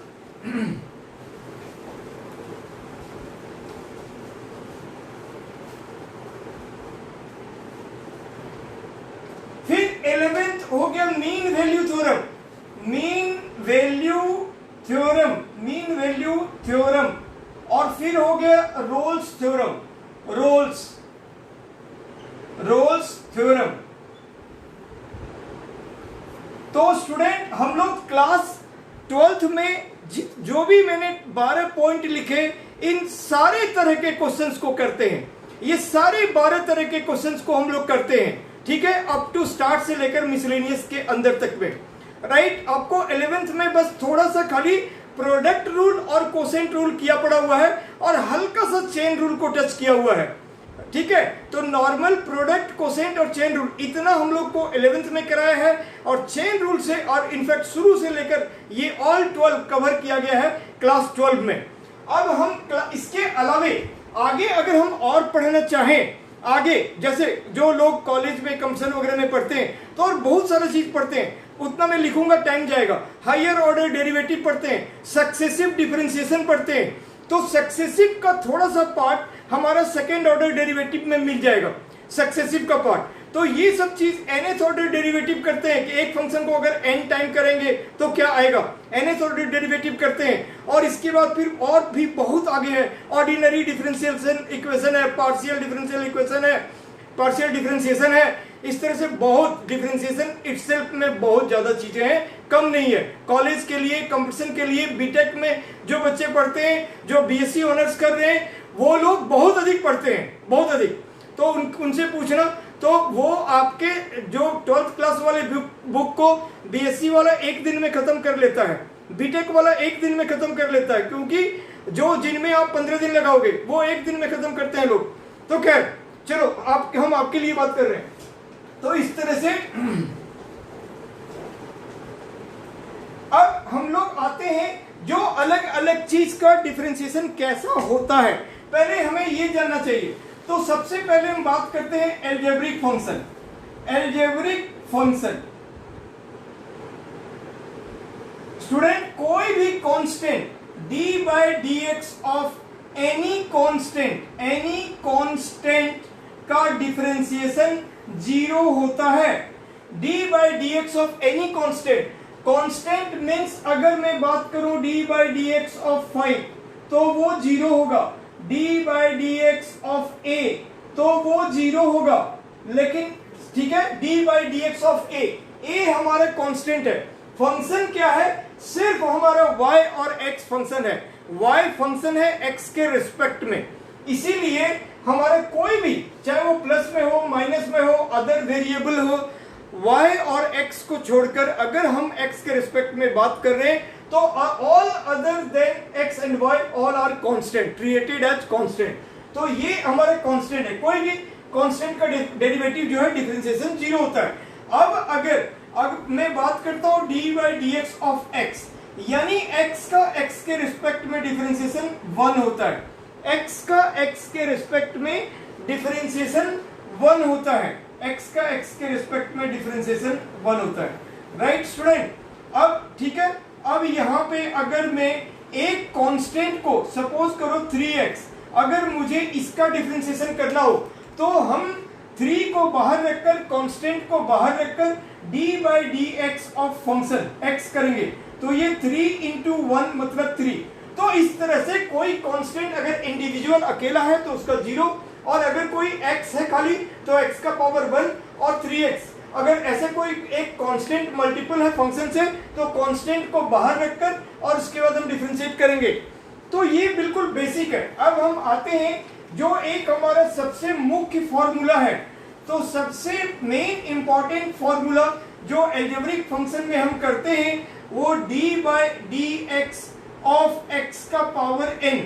Speaker 1: फिर 11th हो गया mean value theorem, mean value theorem, mean value theorem. और फिर हो गया Rolle's theorem, Rolle's, Rolle's theorem. तो स्टूडेंट हम लोग क्लास 12th में जो भी मैंने 12 पॉइंट लिखे, इन सारे तरह के क्वेश्चंस को करते हैं। ये सारे 12 तरह के क्वेश्चंस को हम लोग करते हैं, ठीक है, अप टू स्टार्ट से लेकर मिसलेनियस के अंदर तक में, राइट। आपको 11th में बस थोड़ा सा खाली प्रोडक्ट रूल और कोसेंट रूल किया पड़ा हुआ है और हल्का सा चेन रूल को टच किया हुआ है, ठीक है। तो नॉर्मल, प्रोडक्ट, कोसेंट और चेन रूल, इतना हम लोग को 11th में कराया है। और चेन रूल से, और इनफैक्ट शुरू से लेकर ये ऑल 12 कवर किया गया है क्लास 12 में। अब हम इसके अलावे आगे अगर हम और पढ़ना चाहें, आगे जैसे जो लोग कॉलेज में कम्पसन वगैरह में पढ़ते हैं तो और बहुत सारा चीज पढ़ते हैं, उतना मैं लिखूंगा टाइम जाएगा। हायर ऑर्डर डेरिवेटिव पढ़ते हैं, सक्सेसिव डिफरेंशिएशन पढ़ते हैं। तो सक्सेसिव का थोड़ा सा पार्ट हमारा सेकेंड ऑर्डर डेरिवेटिव में मिल जाएगा, सक्सेसिव का पार्ट। तो ये सब चीज nth ऑर्डर डेरिवेटिव करते हैं कि एक फंक्शन को अगर n टाइम करेंगे तो क्या आएगा, nth ऑर्डर डेरिवेटिव करते हैं। और इसके बाद फिर और भी बहुत आगे है, ऑर्डिनरी डिफरेंशियल इक्वेशन है, पार्शियल डिफरेंशियल इक्वेशन है, पार्शियल डिफरेंशिएशन है। इस तरह से बहुत डिफरेंशिएशन इटसेल्फ में बहुत ज्यादा चीजें हैं, कम नहीं है। कॉलेज के लिए, कंपटीशन के लिए, बीटेक में जो बच्चे पढ़ते हैं, जो बीएससी ऑनर्स कर रहे हैं, वो लोग बहुत अधिक पढ़ते हैं, बहुत अधिक। तो उनसे पूछना, तो वो आपके जो 12th क्लास वाले बुक को बीएससी वाला एक दिन में खत्म कर लेता है, बीटेक वाला एक दिन में खत्म कर लेता है, क्योंकि जो जिनमें आप 15 दिन लगाओगे वो एक दिन में खत्म करते हैं लोग। तो खैर चलो, हम आपके लिए बात कर रहे हैं। तो इस तरह से अब हम लोग आते हैं जो अलग अलग चीज का डिफरेंशिएशन कैसा होता है, पहले हमें ये जानना चाहिए। तो सबसे पहले हम बात करते हैं algebraic function, algebraic function. Student, कोई भी constant d by d x of any constant का डिफरेंशिएशन 0 होता है। d by d x of any constant, constant means अगर मैं बात करूं d by d x of 5 तो वो 0 होगा, d by d x of a तो वो 0 होगा। लेकिन ठीक है, d by d x of a हमारा कांस्टेंट है। फंक्शन क्या है? सिर्फ हमारा y और x फंक्शन है। y फंक्शन है x के रिस्पेक्ट में, इसीलिए हमारा कोई भी, चाहे वो प्लस में हो, माइनस में हो, अदर वेरिएबल हो, y और x को छोड़कर अगर हम x के रिस्पेक्ट में बात कर रहे हैं तो all other than x and y all are constant, treated as constant. तो ये हमारा कांस्टेंट है। कोई भी कांस्टेंट का डेरिवेटिव जो है डिफरेंशिएशन 0 होता है। अब मैं बात करता हूं D by d x of x, यानी x का x के रिस्पेक्ट में डिफरेंशिएशन 1 होता है। x का x के रिस्पेक्ट में डिफरेंशिएशन 1 होता है। x का x के रिस्पेक्ट में डिफरेंशिएशन 1 होता है। Right student? अब ठीक है, अब यहाँ पे अगर मैं एक कांस्टेंट को सपोज करो 3x, अगर मुझे इसका डिफरेंशिएशन करना हो तो हम 3 को बाहर रखकर, कांस्टेंट को बाहर रखकर d by d x of function x करेंगे, तो ये 3 इंटू 1 मतलब 3। तो इस तरह से कोई कांस्टेंट अगर इंडिविजुअल अकेला है तो उसका 0, और अगर कोई x है खाली तो x का पावर 1 और 3x। अगर ऐसे कोई एक कांस्टेंट मल्टीपल है फंक्शन से तो कांस्टेंट को बाहर रखकर और उसके बाद हम डिफरेंशिएट करेंगे। तो ये बिल्कुल बेसिक है। अब हम आते हैं जो एक हमारा सबसे मुख्य फॉर्मूला है। तो सबसे मेन इंपॉर्टेंट फॉर्मूला जो अलजेब्रिक फंक्शन में हम करते हैं वो d by d x of x का पावर n।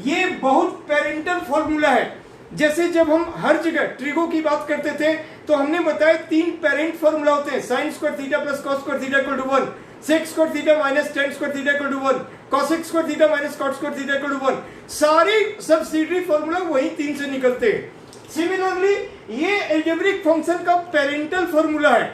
Speaker 1: ये बहुत पेरेंटल फॉर्मूला है। जैसे जब हम हर जगह ट्रिगो की बात करते थे तो हमने बताया 3 पेरेंट फॉर्मूला होते हैं, sine square theta plus cos square theta equal to 1, sec square theta minus tan square theta equal to 1, cosec square theta minus cot square theta equal to 1। सारे सब्सिडियरी फॉर्मूला वही 3 से निकलते हैं। Similarly ये algebraic function का parental formula है,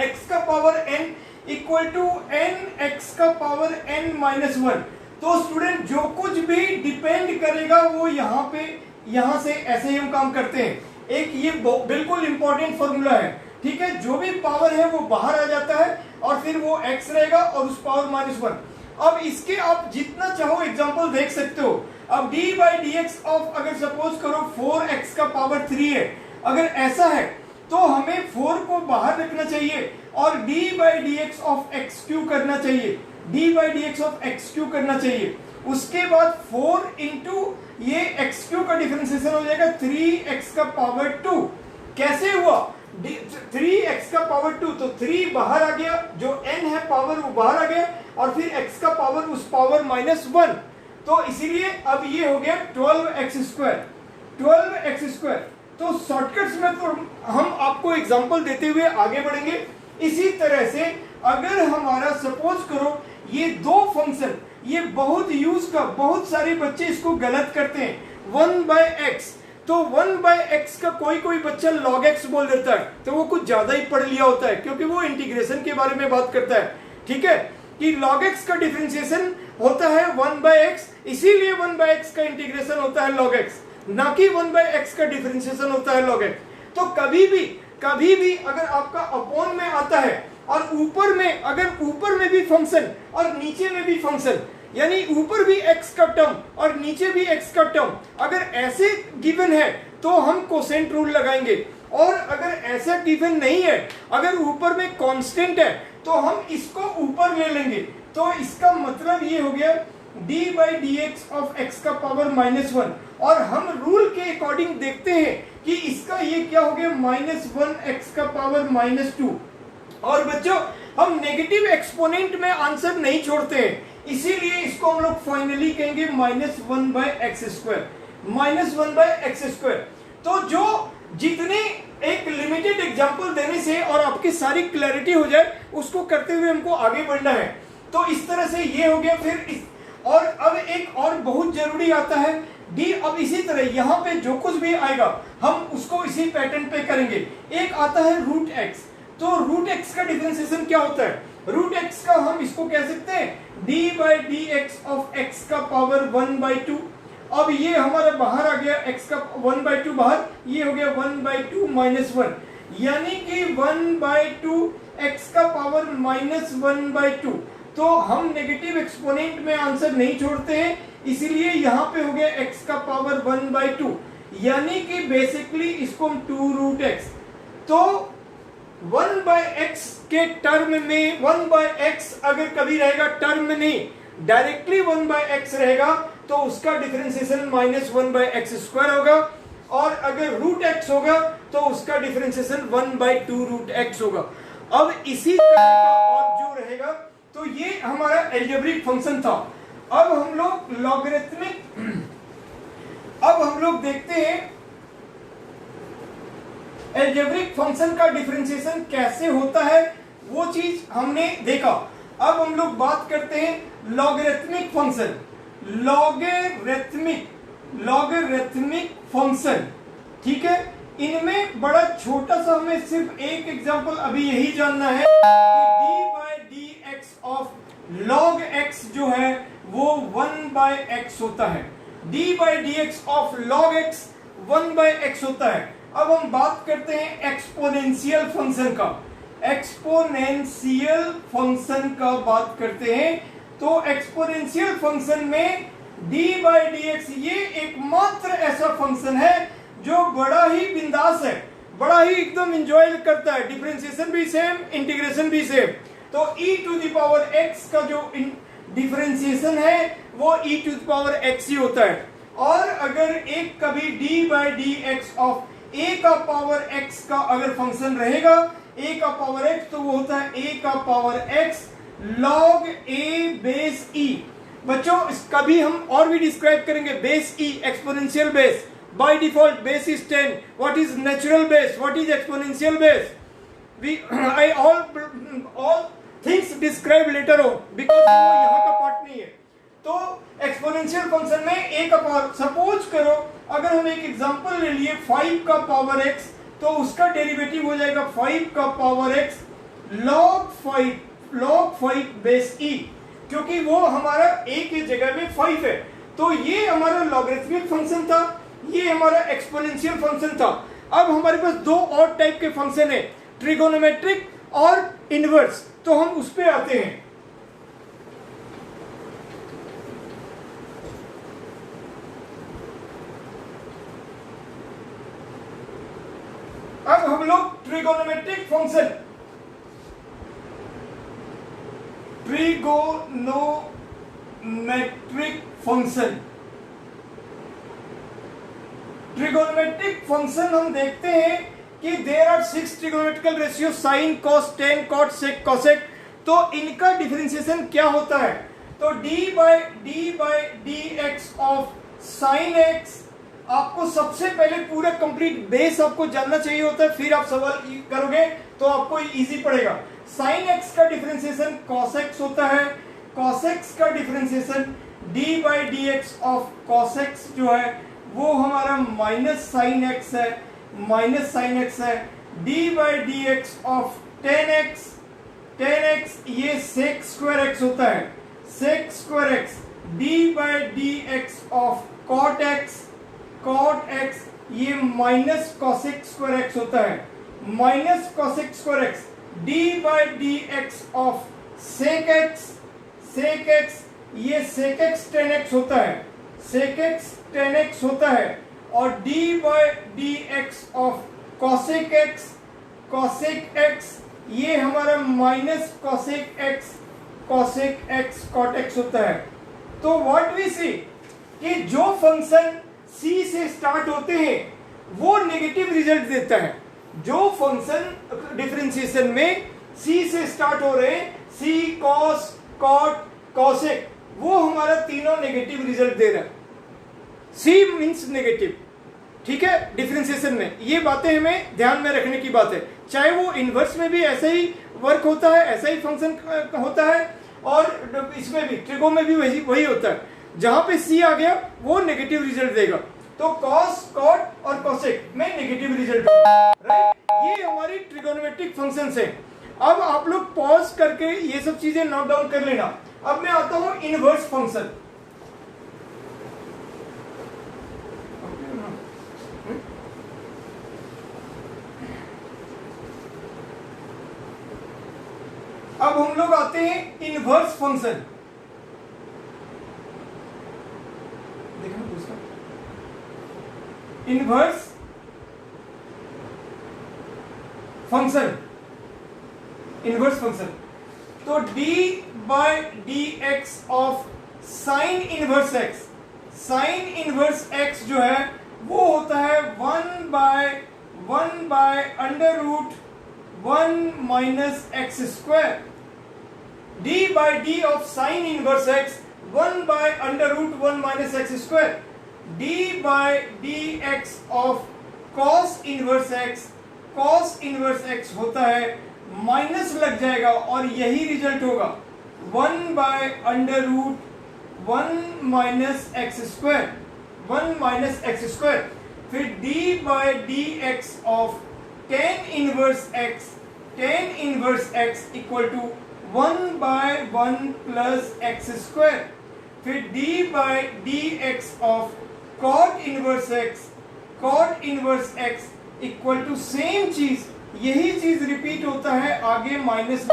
Speaker 1: x का power n equal to n x का पावर n माइनस 1। तो स्टूडेंट जो कुछ भी डिपेंड करेगा वो यहाँ से ऐसे ही हम काम करते हैं। एक ये बिल्कुल इंपॉर्टेंट फॉर्मूला है, ठीक है। जो भी पावर है वो बाहर आ जाता है और फिर वो x रहेगा और उस पावर माइनस 1। अब इसके आप जितना चाहो एग्जांपल देख सकते हो। अब d by d x of, अगर सपोज करो 4x का पावर 3 है, अगर ऐसा है तो हमें 4 को बाहर रखना चाहिए और d by d x of x Q करना चाहिए, d by d x of x Q करना चाहिए। उसके बाद 4 इंटू ये एक्स क्यू का डिफरेंशिएशन हो जाएगा 3x का पावर 2। कैसे हुआ? 3x का पावर 2, तो 3 बाहर आ गया, जो n है पावर वो बाहर आ गया, और फिर x का पावर उस पावर माइनस 1। तो इसीलिए अब ये हो गया 12x स्क्वायर, 12x स्क्वायर। तो शॉर्टकट्स में तो हम आपको एग्जांपल देते हुए आगे बढ़ेंगे। इसी तरह से अगर हमारा सपोज करो ये दो फंक्शन, ये बहुत यूज का, बहुत सारे बच्चे इसको गलत करते हैं 1 बाय एक्स। तो 1 बाय एक्स का कोई बच्चा log x बोल देता है, तो वो कुछ ज्यादा ही पढ़ लिया होता है क्योंकि वो इंटीग्रेशन के बारे में बात करता है, ठीक है, कि log x का डिफरेंशिएशन होता है 1 बाय एक्स, इसीलिए 1 बाय एक्स का इंटीग्रेशन होता है log x, ना कि 1 बाय एक्स का डिफरेंशिएशन होता है log x। तो कभी भी अगर आपका अपॉन में आता है और ऊपर में, अगर ऊपर में भी फंक्शन और नीचे में भी फंक्शन, यानी ऊपर भी x का टर्म और नीचे भी x का टर्म, अगर ऐसे गिवन है तो हम कोसेंट रूल लगाएंगे, और अगर ऐसा गिवन नहीं है, अगर ऊपर में कांस्टेंट है तो हम इसको ऊपर ले लेंगे। तो इसका मतलब ये हो गया d by d x of x का पावर माइनस 1, और हम रूल के अकॉर्डिंग देखते हैं कि इसका ये क्या हो गया माइनस 1x का पावर माइनस 2। और बच्चों हम नेगेटिव एक्सपोनेंट में आंसर नहीं छोड़ते हैं, इसीलिए इसको हम लोग फाइनली कहेंगे minus 1 by x square, minus 1 by x square. तो जो जितने एक लिमिटेड एग्जांपल देने से और आपकी सारी क्लैरिटी हो जाए, उसको करते हुए हमको आगे बढ़ना है। तो इस तरह से ये हो गया। फिर और अब एक और बहुत जरूरी आता है डी। अब इसी तरह यहाँ पे जो कुछ भी आएगा हम उसको इसी पैटर्न पे करेंगे। एक आता है रूट एक्स, तो रूट एक्स का डिफरेंशिएशन क्या होता है? रूट एक्स का हम इसको कह सकते हैं D by d x of x का पावर 1/2। अब ये हमारा बाहर आ गया, x का 1/2 बाहर, ये हो गया 1/2 माइनस 1, यानी कि 1/2 x का पावर माइनस 1/2। तो हम नेगेटिव एक्सपोनेंट में आंसर नहीं छोड़ते हैं, इसीलिए यहाँ पे हो गया x का पावर 1/2। यानी कि बेसिकली इसको हम 2√x, तो 1/x के टर्म में 1/x अगर कभी रहेगा टर्म में नहीं, डायरेक्टली 1/x रहेगा तो उसका डिफरेंशिएशन -1/x² होगा, और अगर √x होगा तो उसका डिफरेंशिएशन 1/2√x होगा। अब इसी तरह का और जो रहेगा, तो ये हमारा अलजेब्रिक फंक्शन था। अब हम लोग लॉगरिथमिक, अब हम लोग देखते हैं अलजेब्रिक फंक्शन का डिफरेंशिएशन कैसे होता है, वो चीज हमने देखा। अब हम लोग बात करते हैं लॉगरिथमिक फंक्शन, लॉगरिथमिक फंक्शन, ठीक है। इनमें बड़ा छोटा सा हमें सिर्फ एक एग्जांपल अभी यही जानना है कि d/dx ऑफ log x जो है वो 1/x होता है, d/dx of log x 1/x होता है। अब हम बात करते हैं एक्सपोनेंशियल फंक्शन का, एक्सपोनेंशियल फंक्शन का बात करते हैं। तो एक्सपोनेंशियल फंक्शन में d/dx ये एकमात्र ऐसा फंक्शन है जो बड़ा ही बिंदास है, बड़ा ही एकदम एंजॉय करता है, डिफरेंशिएशन भी सेम, इंटीग्रेशन भी सेम। तो e⁻x का जो डिफरेंशिएशन है वो e⁻x ही होता है। और अगर एक कभी d/dx ऑफ a का पावर x का अगर फंक्शन रहेगा a का पावर x, तो वो होता है a का power x log a base e। बच्चों इसका भी हम और भी डिस्क्राइब करेंगे, base e, exponential base. By default base is 10, what is natural base, what is exponential base, we I all things describe later on, because वो यहाँ का पार्ट नहीं है। तो एक्सपोनेंशियल फंक्शन में a का पावर, सपोज करो अगर हम एक एग्जांपल ले लिए 5 का पावर x, तो उसका डेरिवेटिव हो जाएगा 5 का power x log 5 base e, क्योंकि वो हमारा a की जगह में 5 है। तो ये हमारा लॉगरिथमिक फंक्शन था, ये हमारा एक्सपोनेंशियल फंक्शन था। अब हमारे पास दो और टाइप के फंक्शन है, ट्रिगोनोमेट्रिक और इनवर्स, तो हम उस पे आते हैं। अब हम लोग ट्रिगोनोमेट्रिक फंक्शन, ट्रिगोनोमेट्रिक फंक्शन हम देखते हैं कि there are 6 trigonometrical ratio, sine, cos, tan, cot, sec, cosec. तो इनका डिफरेंशिएशन क्या होता है, तो d/dx ऑफ साइन x, आपको सबसे पहले पूरा कंप्लीट बेस आपको जानना चाहिए होता है, फिर आप सवाल करोगे तो आपको इजी पड़ेगा। साइन x का डिफरेंशिएशन cos x होता है, cos x का differentiation d/dx of cos x जो है वो हमारा माइनस साइन x है, माइनस साइन x है। d/dx ऑफ tan x ये sec स्क्वायर x होता है, sec square x। d/dx of cot x ये माइनस cosec स्क्वायर x होता है, minus cosec square x। d/dx of sec x ये sec x tan x होता है, sec x tan x होता है। और d/dx ऑफ cosec x ये हमारा minus cosec x cot x होता है। तो व्हाट वी सी कि जो फंक्शन c से स्टार्ट होते हैं वो नेगेटिव रिजल्ट देता है। जो फंक्शन डिफरेंशिएशन में c से स्टार्ट हो रहे हैं, c, cos, cot, cosec, वो हमारा तीनों नेगेटिव रिजल्ट दे रहा है। c मींस नेगेटिव, ठीक है, डिफरेंशिएशन में। ये बातें हमें ध्यान में रखने की बात है। चाहे वो इनवर्स में भी ऐसा ही वर्क होता है, ऐसा ही फंक्शन होता है, और इसमें भी ट्रिगो में भी वही होता है। जहां पे c आ गया वो नेगेटिव रिजल्ट देगा। तो cos, cot और cosec में नेगेटिव रिजल्ट राइट। ये हमारी ट्रिगोनोमेट्रिक फंक्शंस है। अब आप लोग पॉज करके ये सब चीजें नोट डाउन कर लेना। अब मैं आता हूं इनवर्स फंक्शन। अब हम लोग आते हैं इनवर्स फंक्शन। देखना दूसरा, इनवर्स फंक्शन, इनवर्स फंक्शन। तो d by d x of sine inverse x, sine inverse x जो है वो होता है 1 by under root 1 minus x square. d by d of sine inverse x 1 by under root 1 minus x square. d by d x of cos inverse x, cos inverse x होता है minus लग जाएगा और यही result होगा 1 by under root 1 minus x square, 1 minus x square. फिर d by d x of tan inverse x, tan inverse x equal to 1 by 1 plus x square. फिर d by d x of cot inverse x, cot inverse x equal to same चीज, यही चीज repeat होता है आगे minus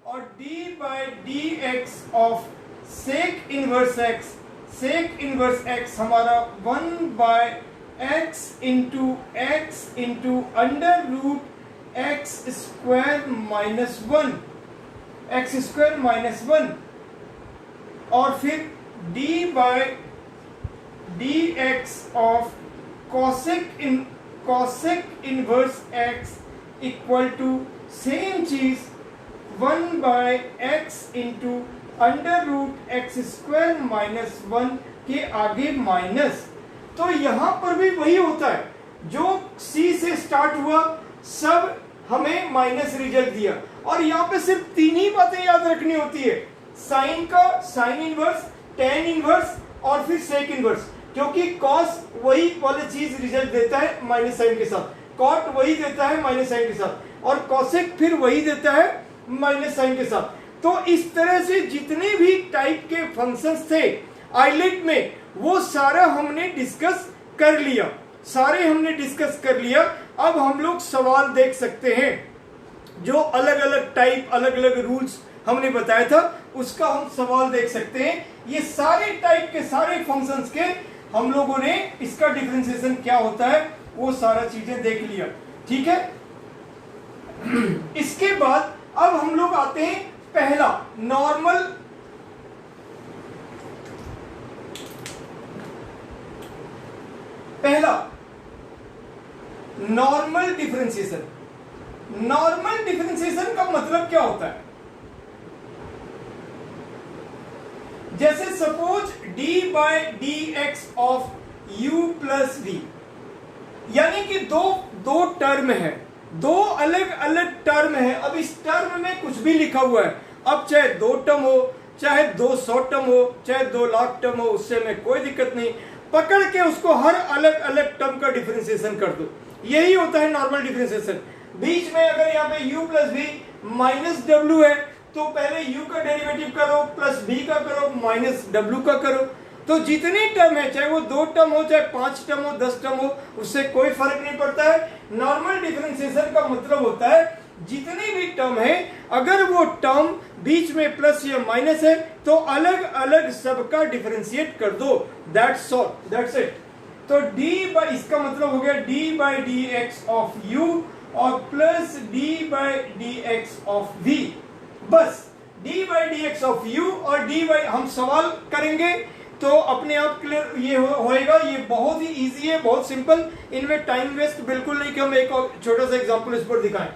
Speaker 1: और d by d x of sec inverse x, sec inverse x हमारा 1 by x into under root x square minus 1, x square minus 1। और फिर d by d x of cosec inverse x equal to same चीज 1 by x into under root x square minus 1 के आगे minus. तो यहां पर भी वही होता है, जो c से स्टार्ट हुआ सब हमें माइनस रिजल्ट दिया। और यहां पे सिर्फ तीन ही बातें याद रखनी होती है, साइन का साइन इनवर्स, टेन इनवर्स और फिर सेक इनवर्स। क्योंकि कॉस वही वाली चीज रिजल्ट देता है माइनस साइन के साथ, कॉट वही देता है माइनस साइन के साथ और कॉसेक फिर वही देता है माइनस साइन के साथ। तो इस तरह से जितने भी टाइप के फंक्शंस थे आइलेट में वो सारा हमने डिस्कस कर लिया, सारे हमने डिस्कस कर लिया। अब हम लोग सवाल देख सकते हैं, जो अलग अलग टाइप अलग अलग रूल्स हमने बताया था उसका हम सवाल देख सकते हैं। ये सारे टाइप के सारे फंक्शंस के हम लोगों ने इसका डिफरेंशिएशन क्या होता है वो सारा चीजें देख लिया, ठीक है। इसके बाद अब हम लोग आते हैं पहला नॉर्मल, पहला नॉर्मल डिफरेंशिएशन। नॉर्मल डिफरेंशिएशन का मतलब क्या होता है? जैसे suppose d by d x of u plus v, यानी कि दो टर्म है, दो अलग अलग टर्म है। अब इस टर्म में कुछ भी लिखा हुआ है, अब चाहे 2 टर्म हो, चाहे 200 टर्म हो, चाहे 2 लाख टर्म हो, उससे में कोई दिक्कत नहीं, पकड़ के उसको हर अलग अलग टर्म का डिफरेंशिएशन कर दो। यही होता है नॉर्मल डिफरेंशिएशन। बीच में अगर यहाँ पे u plus v minus W है तो पहले u का डेरिवेटिव करो, प्लस v का करो, माइनस w का करो। तो जितनी टर्म है, चाहे वो 2 टर्म हो, चाहे 5 टर्म हो, 10 टर्म हो, उससे कोई फर्क नहीं पड़ता है। नॉर्मल डिफरेंशिएशन का मतलब होता है जितनी भी टर्म है अगर वो टर्म बीच में प्लस या माइनस है तो अलग अलग सबका डिफरेंशिएट कर दो, दैट्स ऑल, दैट्स इट। तो d बाय, इसका मतलब हो गया d by d x of u और plus d by d x of v। बस d by d x of u और d बाई, हम सवाल करेंगे तो अपने आप क्लियर ये होएगा। ये बहुत ही इजी है, बहुत सिंपल, इनमें टाइम वेस्ट बिल्कुल नहीं कि हम एक और छोटा सा एग्जांपल इस पर दिखाएं,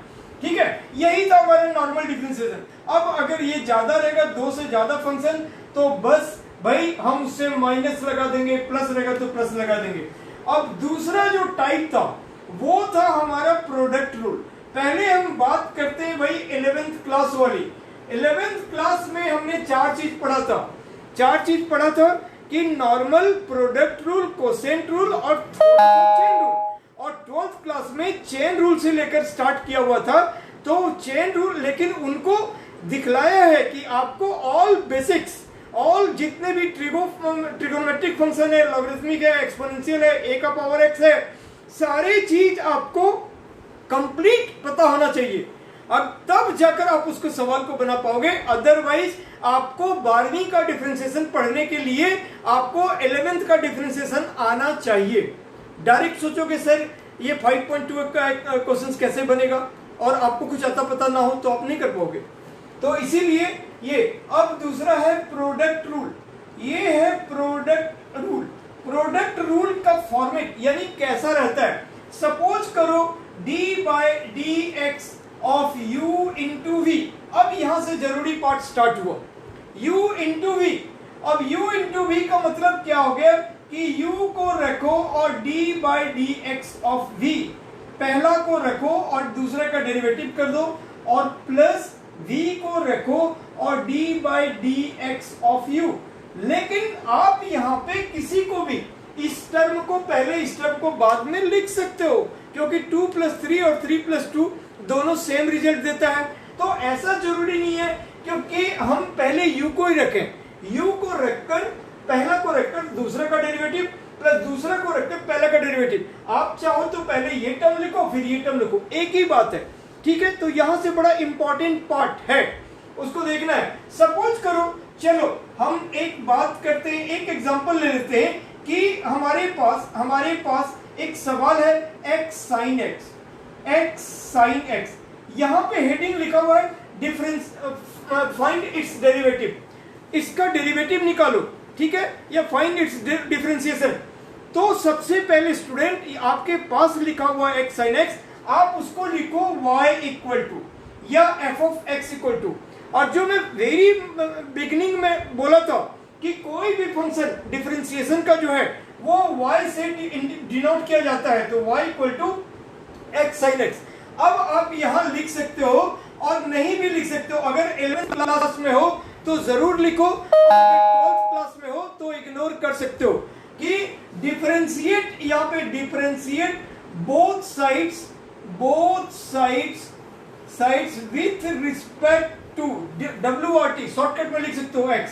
Speaker 1: ठीक है। यही था हमारा नॉर्मल डिफरेंशिएशन। अब अगर ये ज्यादा रहेगा, 2 से ज्यादा फंक्शन, तो बस भाई हम उससे माइनस लगा देंगे, प्लस रहेगा तो प्लस लगा देंगे। अब दूसरा जो टाइप था वो था हमारा प्रोडक्ट रूल। पहले हम बात करते हैं भाई 11th क्लास वाली। 11th क्लास में हमने 4 चीज पढ़ा था, 4 चीज पढ़ा था कि normal, product rule, quotient rule और चेन रूल। और 12th क्लास में चेन रूल से लेकर स्टार्ट किया हुआ था। तो चेन रूल, लेकिन उनको दिखलाया है कि आपको ऑल बेसिक्स, ऑल जितने भी ट्रिगोनोमेट्रिक फंक्शन है, लॉगरिथमिक है, एक्सपोनेंशियल है, a का पावर x है, सारी चीज आपको कंप्लीट पता होना चाहिए। अब तब जाकर आप उसको सवाल को बना पाओगे, अदरवाइज आपको 12वीं का डिफरेंशिएशन पढ़ने के लिए आपको 11th का डिफरेंशिएशन आना चाहिए। डायरेक्ट सोचोगे सर ये 5.2 का क्वेश्चन कैसे बनेगा, और आपको कुछ आता पता ना हो तो आप नहीं कर पाओगे। तो इसीलिए ये। अब दूसरा है प्रोडक्ट रूल। ये है प्रोडक्ट रूल। प्रोडक्ट रूल का फॉर्मेट यानी कैसा रहता है, सपोज करो d by d x of u into v. अब यहां से जरूरी पार्ट स्टार्ट हुआ, u इंटू वी। अब u इंटू वी का मतलब क्या हो गया कि u को रखो और d by d x of v, पहला को रखो और दूसरे का डेरिवेटिव कर दो, और प्लस v को रखो और d by d x of u। लेकिन आप यहाँ पे किसी को भी इस टर्म को पहले इस टर्म को बाद में लिख सकते हो, क्योंकि 2 + 3 और 3 + 2 दोनों सेम रिजल्ट देता है। तो ऐसा जरूरी नहीं है क्योंकि हम पहले u को ही रखें, u को रखकर पहला को रखकर दूसरे का डेरिवेटिव प्लस दूसरा को रखकर पहला का डेरिवेटिव। आप चाहो तो पहले ये टर्म लिखो फिर ये टर्म लिखो, एक ही बात है, ठीक है। तो यहां से बड़ा इंपॉर्टेंट पार्ट है, उसको देखना है। सपोज करो, चलो हम एक बात करते हैं, एक एग्जांपल ले लेते हैं कि हमारे पास एक सवाल है x sin x। यहां पे हेडिंग लिखा हुआ है डिफरेंस, फाइंड इट्स डेरिवेटिव, इसका डेरिवेटिव निकालो, ठीक है, या फाइंड इट्स डिफरेंशिएशन। तो सबसे पहले स्टूडेंट आपके पास लिखा हुआ है x sin x, आप उसको लिखो y इक्वल टू या f of x equal to. और जो मैं वेरी बिगिनिंग में बोला था कि कोई भी फंक्शन डिफरेंशिएशन का जो है वो y से डिनोट किया जाता है, तो y equal to x sin x। अब आप यहां लिख सकते हो और नहीं भी लिख सकते हो। अगर 11th क्लास में हो तो जरूर लिखो, अगर 12th क्लास में हो तो इग्नोर कर सकते हो कि डिफरेंशिएट, यहां पे differentiate both sides with respect to WRT, shortcut में लिख सकते हो x।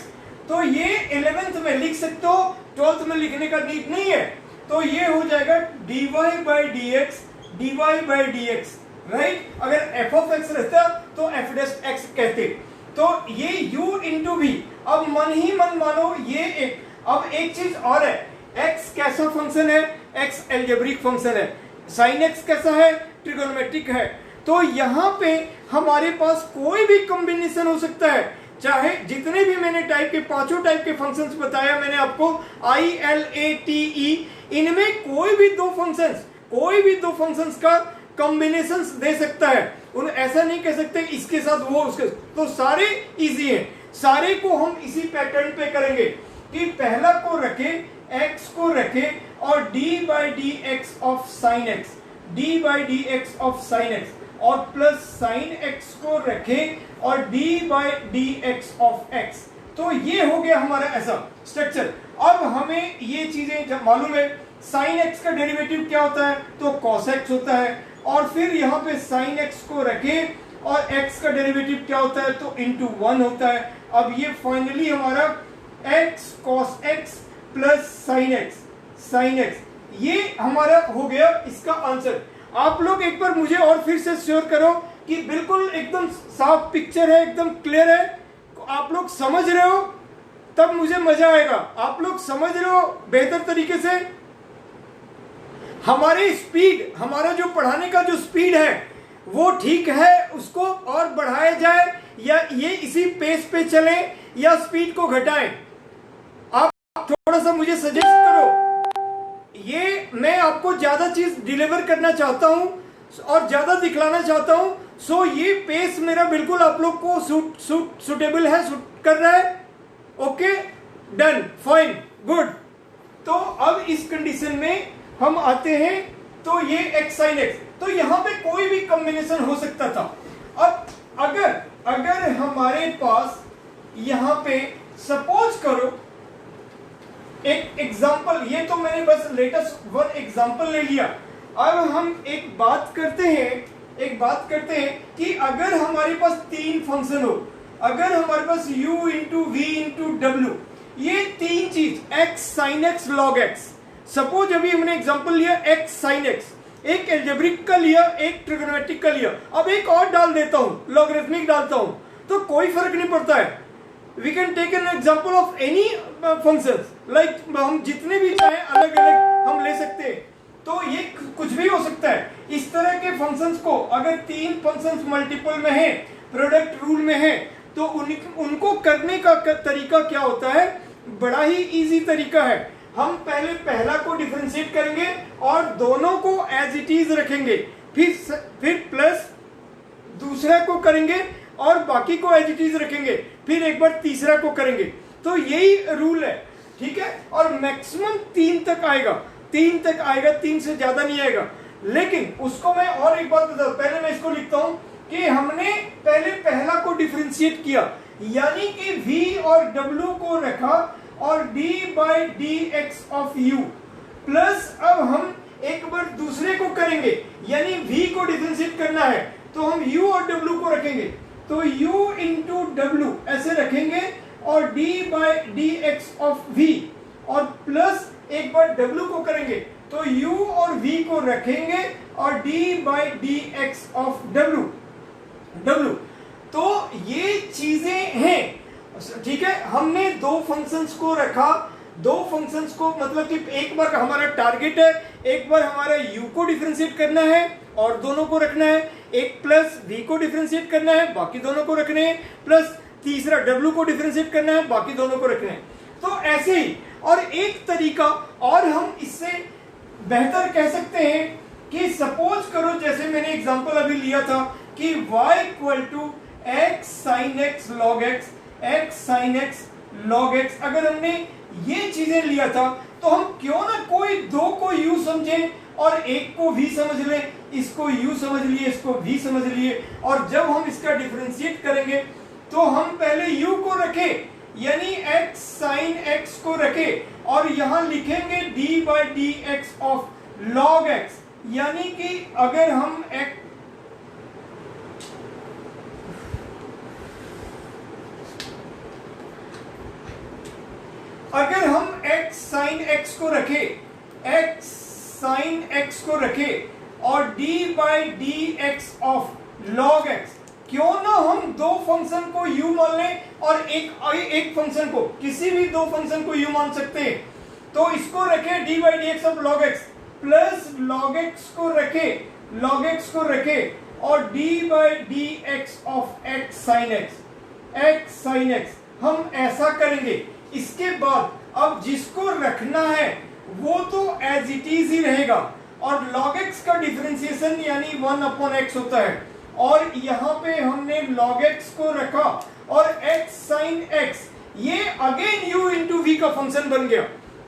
Speaker 1: तो ये 11th में लिख सकते हो, 12th में लिखने का नीड नहीं है। तो ये हो जाएगा dy बाय dx, राइट। अगर f ऑफ x रहता तो f डैश x कहते। तो ये u इंटू v। अब मन ही मन मानो ये एक। अब एक चीज और है, x कैसा फंक्शन है, x एल्जेब्रिक फंक्शन है, sin x कैसा है, ट्रिगोनोमेट्रिक है। तो यहाँ पे हमारे पास कोई भी कॉम्बिनेशन हो सकता है, चाहे जितने भी मैंने टाइप के पांचों टाइप के फंक्शंस बताया मैंने आपको, I L A T E, इनमें कोई भी दो फंक्शंस का कॉम्बिनेशंस दे सकता है। उन ऐसा नहीं कह सकते इसके साथ वो उसके, तो सारे इजी हैं। सारे को हम इसी पैटर्न पे करेंगे कि पहला को रखे, x को रखे और d by d x of sine x, d by d x of sine x, और प्लस साइन x को रखे और d by d x of x। तो ये हो गया हमारा ऐसा स्ट्रक्चर। अब हमें ये चीजें जब मालूम है, साइन x का डेरिवेटिव क्या होता है, तो cos x होता है, और फिर यहाँ पे साइन x को रखे और x का डेरिवेटिव क्या होता है, तो इंटू 1 होता है। अब ये फाइनली हमारा x cos x plus sine x, ये हमारा हो गया इसका आंसर। आप लोग एक बार मुझे और फिर से श्योर करो कि बिल्कुल एकदम साफ पिक्चर है, एकदम क्लियर है, आप लोग समझ रहे हो, तब मुझे मजा आएगा। आप लोग समझ रहे हो बेहतर तरीके से? हमारी स्पीड, हमारा जो पढ़ाने का जो स्पीड है वो ठीक है, उसको और बढ़ाया जाए या ये इसी पेस पे चले या स्पीड को घटाएं? आप थोड़ा सा मुझे सजेस्ट करो। ये मैं आपको ज्यादा चीज डिलीवर करना चाहता हूं और ज्यादा दिखलाना चाहता हूं, सो ये पेस मेरा बिल्कुल आप लोग को सूटेबल है, सूट कर रहा है? Okay, done, fine, good. तो अब इस कंडीशन में हम आते हैं, तो ये x sin x, तो यहां पे कोई भी कॉम्बिनेशन हो सकता था। अब अगर हमारे पास यहां पे सपोज करो एक एग्जांपल, ये तो मैंने बस लेटेस्ट वन एग्जांपल ले लिया। अब हम एक बात करते हैं कि अगर हमारे पास तीन फंक्शन हो, अगर हमारे पास u इंटू वी इंटू डब्ल्यू, ये तीन चीज x sin x log x, suppose अभी हमने एग्जांपल लिया x sin x, एक एल्जेब्रिक का लिया, एक ट्रिगोनोमेट्रिक का लिया, अब एक और डाल देता हूं, लॉगरिथमिक डालता हूं, तो कोई फर्क नहीं पड़ता है। We can take an example of any functions, like हम जितने भी चाहे अलग अलग हम ले सकते हैं। तो ये कुछ भी हो सकता है। इस तरह के फंक्शंस को अगर 3 फंक्शंस मल्टीपल में है, प्रोडक्ट रूल में है, तो उनको करने का तरीका क्या होता है, बड़ा ही इजी तरीका है। हम पहले पहला को डिफरेंशिएट करेंगे और दोनों को एज इट इज रखेंगे, फिर प्लस दूसरा को करेंगे और बाकी को एज इट इज रखेंगे, फिर एक बार तीसरा को करेंगे। तो यही रूल है, ठीक है। और मैक्सिमम 3 तक आएगा, 3 तक आएगा, 3 से ज्यादा नहीं आएगा। लेकिन उसको मैं और एक बात बता, पहले मैं इसको लिखता हूं कि हमने पहले पहला को डिफरेंशिएट किया, यानी कि v और w को रखा और d by d x of u, plus अब हम एक बार दूसरे को करेंगे, यानी v को डिफरेंशिएट करना है तो हम u और w को रखेंगे, तो u इंटू डब्ल्यू ऐसे रखेंगे और d by d x of v, और प्लस एक बार w को करेंगे तो u और v को रखेंगे और d by d x of w। तो ये चीजें हैं, ठीक है। हमने 2 फंक्शंस को रखा, 2 फंक्शंस को, मतलब कि एक बार हमारा टारगेट है, एक बार हमारा u को डिफरेंशिएट करना है और दोनों को रखना है, एक प्लस v को डिफरेंशिएट करना है, बाकी दोनों को रखने हैं, प्लस तीसरा w को डिफरेंशिएट करना है, बाकी दोनों को रखने हैं। तो ऐसे ही, और एक तरीका और हम इससे बेहतर कह सकते हैं कि सपोज करो, जैसे मैंने एग्जांपल अभी लिया था कि y equal to x sin x log x, x sin x log x, अगर हमने ये चीजें लिया था तो हम क्यों ना कोई 2 को u समझें और एक को v समझ लें, इसको u समझ लिए, इसको v समझ लिए, और जब हम इसका डिफरेंशिएट करेंगे तो हम पहले u को रखें, यानी x sin x को रखें और यहां लिखेंगे d by d x of log x, यानी कि अगर हम x sin x को रखें, x sin x को रखें और d by d x of log x, क्यों ना हम 2 फंक्शन को u मान लें और एक फंक्शन को, किसी भी 2 फंक्शन को u मान सकते हैं। तो इसको रखें d by d x of log x, plus log x को रखें और d by d x of x sin x, हम ऐसा करेंगे। इसके बाद अब जिसको रखना है वो तो एज इट इज ही रहेगा, और log x का डिफरेंशिएशन यानी 1/x होता है, और यहाँ पे हमने log x को रखा और x sin x, ये अगेन u इंटू v का फंक्शन बन गया।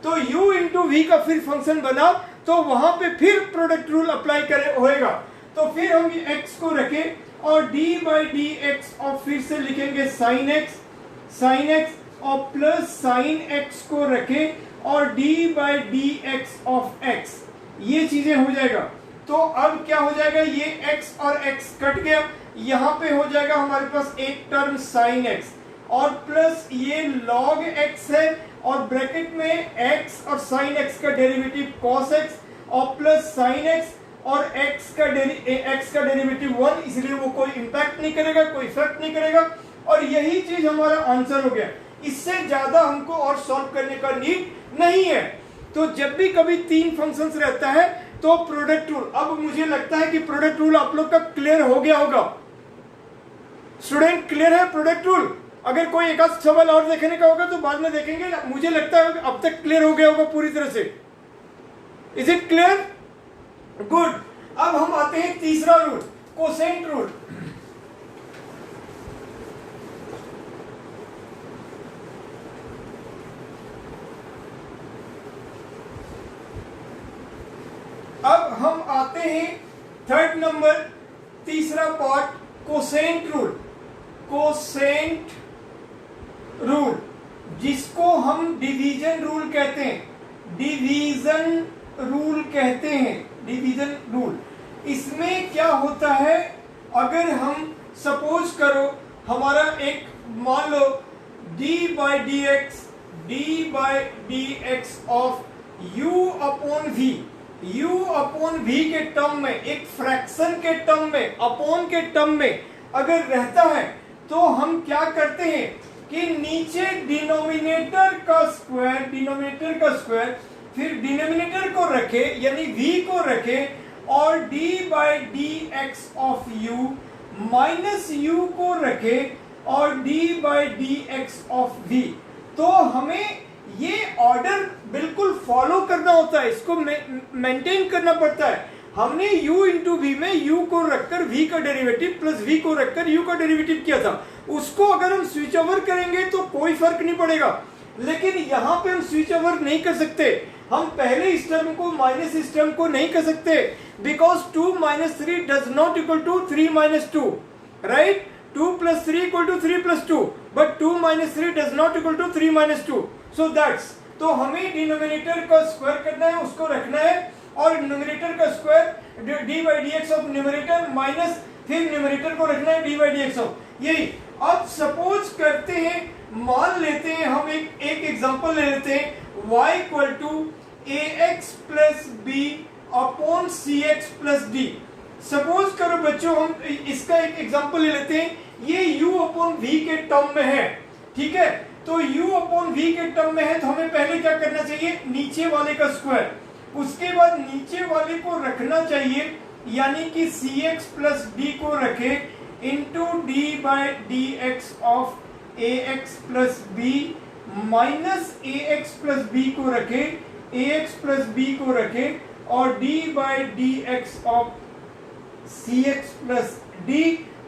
Speaker 1: तो u इंटू v का फिर फंक्शन बना तो वहां पे फिर प्रोडक्ट रूल अप्लाई होएगा। तो फिर हम x को रखें और d बाई डी एक्स और फिर से लिखेंगे sin x और प्लस sin x को रखें और d by d x of x, ये चीजें हो जाएगा। तो अब क्या हो जाएगा, ये x और x कट गया, यहां पे हो जाएगा हमारे पास एक टर्म sin x और प्लस ये log x है और ब्रैकेट में x और sin x का डेरिवेटिव cos x और प्लस sin x और x का डेरिवेटिव 1, इसलिए वो कोई इंपैक्ट नहीं करेगा, कोई इफेक्ट नहीं करेगा, और यही चीज हमारा आंसर हो गया। इससे ज्यादा हमको और सॉल्व करने का नीड नहीं है। तो जब भी कभी 3 फंक्शंस रहता है तो प्रोडक्ट रूल, अब मुझे लगता है कि प्रोडक्ट रूल आप लोग का क्लियर हो गया होगा। स्टूडेंट क्लियर है प्रोडक्ट रूल? अगर कोई एक आध सवाल और देखने का होगा तो बाद में देखेंगे, मुझे लगता है अब तक क्लियर हो गया होगा पूरी तरह से। Is it clear? गुड। अब हम आते हैं तीसरा रूल, कोसेंट रूल। अब हम आते हैं 3rd नंबर, तीसरा part, quotient rule. Quotient rule जिसको हम डिवीजन रूल कहते हैं, डिवीजन रूल। इसमें क्या होता है, अगर हम सपोज करो हमारा एक, मान लो d by d x of u upon v के टर्म में, एक फ्रैक्शन के टर्म में, अपॉन के टर्म में अगर रहता है तो हम क्या करते हैं कि नीचे डिनोमिनेटर का स्क्वायर फिर डिनोमिनेटर को रखे यानी v को रखे और d by d x of u minus u को रखे और d by d x of v। तो हमें ये ऑर्डर बिल्कुल फॉलो करना होता है, इसको मेंटेन करना पड़ता है। हमने u इंटू वी में u को रखकर v का डेरिवेटिव प्लस v को रखकर u का डेरिवेटिव किया था, उसको अगर हम स्विच ओवर करेंगे तो कोई फर्क नहीं पड़ेगा। लेकिन यहाँ पे हम स्विच ओवर नहीं कर सकते, हम पहले इस टर्म को माइनस इस टर्म को नहीं कर सकते, because 2 minus 3 does not equal to 3 minus 2, right. 2 plus 3 equal to 3 plus 2, but 2 minus 3 does not equal to 3 minus 2, so that's. तो हमें डिनोमिनेटर का स्क्वायर करना है, उसको रखना है, और न्यूमरेटर का square D by d x of numerator minus फिर न्यूमरेटर को रखना है d by d x of, यही। अब सपोज करते हैं, मान लेते हैं हम एक एग्जांपल ले लेते हैं, y equal to a x plus b upon c x plus d. Suppose करो बच्चों हम इसका एक एग्जांपल ले लेते हैं, ये u अपॉन v के टर्म में है, ठीक है। तो u अपॉन v के टर्म में है तो हमें पहले क्या करना चाहिए, नीचे वाले का स्क्वायर, उसके बाद नीचे वाले को रखना चाहिए, यानी कि सी एक्स प्लस डी को रखे into d by d x of a x plus b minus a x plus b को रखे, ए एक्स प्लस बी को रखे, और d by d x of c x plus d,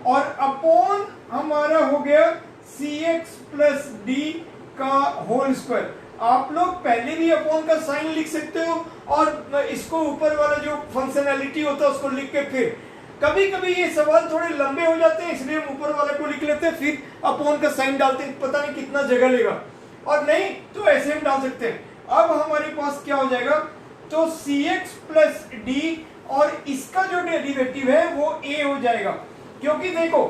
Speaker 1: और upon हमारा हो गया सी एक्स प्लस डी का होल स्क्वायर। आप लोग पहले भी अपॉन का साइन लिख सकते हो और इसको ऊपर वाला जो फंक्शनैलिटी होता है उसको लिख के, फिर कभी कभी ये सवाल थोड़े लंबे हो जाते हैं इसलिए हम ऊपर वाले को लिख लेते हैं, फिर अपॉन का साइन डालते हैं, पता नहीं कितना जगह लेगा, और नहीं तो ऐसे हम डाल सकते हैं। अब हमारे पास क्या हो जाएगा, तो सी एक्स प्लस डी और इसका जो डेरिवेटिव है वो a हो जाएगा, क्योंकि देखो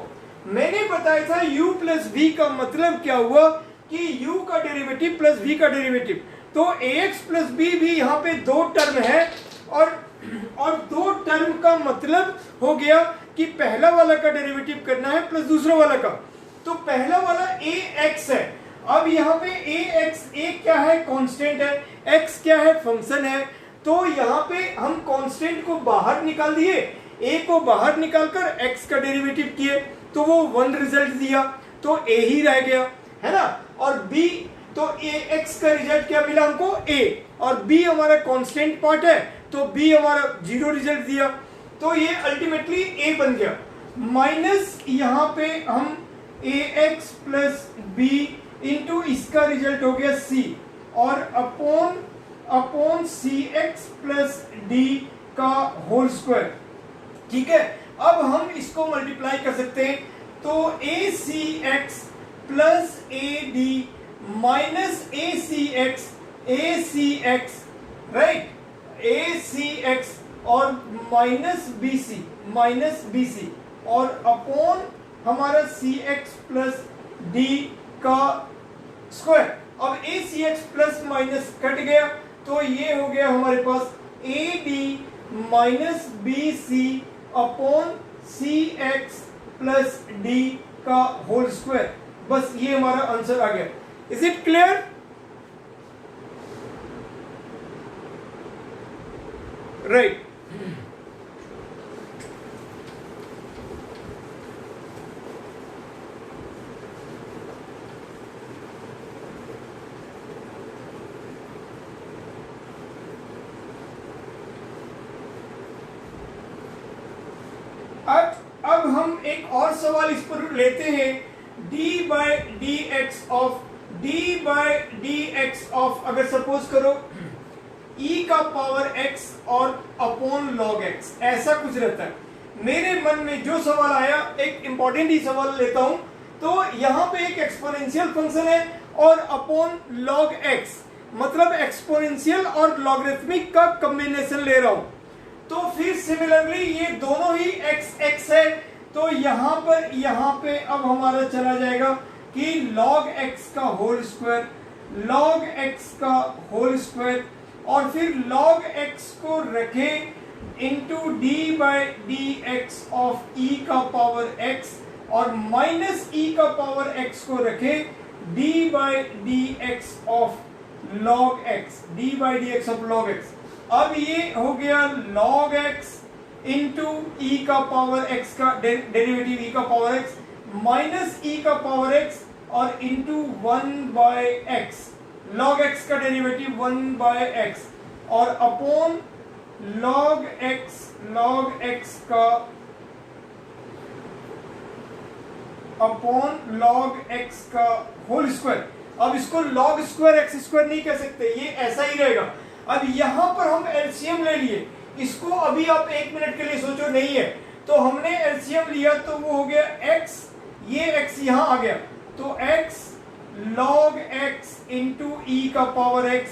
Speaker 1: मैंने बताया था u प्लस v का मतलब क्या हुआ कि u का डेरिवेटिव प्लस v का डेरिवेटिव, तो ax प्लस b भी यहाँ पे दो टर्म है, और दो टर्म का मतलब हो गया कि पहला वाला का डेरिवेटिव करना है प्लस दूसरा वाला का। तो पहला वाला ax है, अब यहाँ पे ax a क्या है, कांस्टेंट है, x क्या है, फंक्शन है। तो यहाँ पे हम कांस्टेंट को बाहर निकाल दिए, a को बाहर निकालकर x का डेरिवेटिव किए, तो वो 1 रिजल्ट दिया, तो a ही रह गया, है ना। और b, तो ax का रिजल्ट क्या मिला हमको, a, और b हमारा कांस्टेंट पार्ट है, तो b हमारा 0 रिजल्ट दिया, तो ये अल्टीमेटली a बन गया। माइनस यहाँ पे हम ax प्लस b इंटू इसका रिजल्ट हो गया c, और upon c x plus d का होल स्क्वायर, ठीक है। अब हम इसको मल्टीप्लाई कर सकते हैं, तो a c x plus a d minus a c x, right, a c x और माइनस बी सी, और अपॉन हमारा सी एक्स प्लस डी का स्क्वायर। अब a c x plus minus कट गया, तो ये हो गया हमारे पास a d minus b c upon c x plus d का होल स्क्वायर। बस ये हमारा आंसर आ गया। Is it clear? राइट। अब हम एक और सवाल इस पर लेते हैं, D by d x of अगर सपोज करो e का पावर x और अपॉन लॉग x, ऐसा कुछ रहता है। मेरे मन में जो सवाल आया, एक इंपॉर्टेंट ही सवाल लेता हूं, तो यहाँ पे एक एक्सपोनेंशियल फंक्शन है और अपॉन लॉग x, मतलब एक्सपोनेंशियल और लॉगरिथमिक का कॉम्बिनेशन ले रहा हूं। तो फिर सिमिलरली ये दोनों ही x है, तो यहाँ पे अब हमारा चला जाएगा कि log x का होल स्क्वायर, और फिर log x को रखे into d by d x of e का पावर x, और माइनस e का पावर x को रखे D by d x of log x, d by dx of log x। अब ये हो गया log x इंटू e का पावर x का डेरिवेटिव e का पावर x माइनस e का पावर x और into 1 by x, log x का डेरिवेटिव 1 बाय x और अपॉन log x का अपॉन log x का होल स्क्वायर। अब इसको log स्क्वायर x स्क्वायर नहीं कह सकते, ये ऐसा ही रहेगा। अब यहां पर हम एलसीएम ले लिए, इसको अभी आप 1 मिनट के लिए सोचो, नहीं है तो हमने एलसीएम लिया तो वो हो गया x, ये x यहां आ गया तो x log x into e का पावर x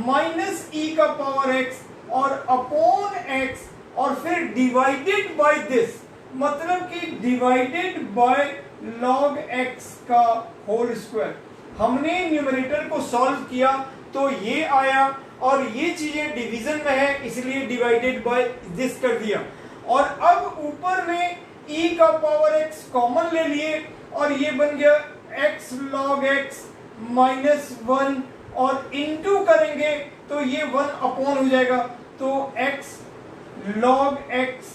Speaker 1: माइनस e का पावर x और अपॉन x और फिर डिवाइडेड बाय दिस, मतलब कि डिवाइडेड बाय log x का होल स्क्वायर। हमने न्यूमरेटर को सॉल्व किया तो ये आया और ये चीजें डिवीजन में है इसलिए डिवाइडेड बाय दिस कर दिया और अब ऊपर में e का पावर x कॉमन ले लिए और ये बन गया x log x माइनस 1 और इनटू करेंगे तो ये 1 अपॉन हो जाएगा तो x log x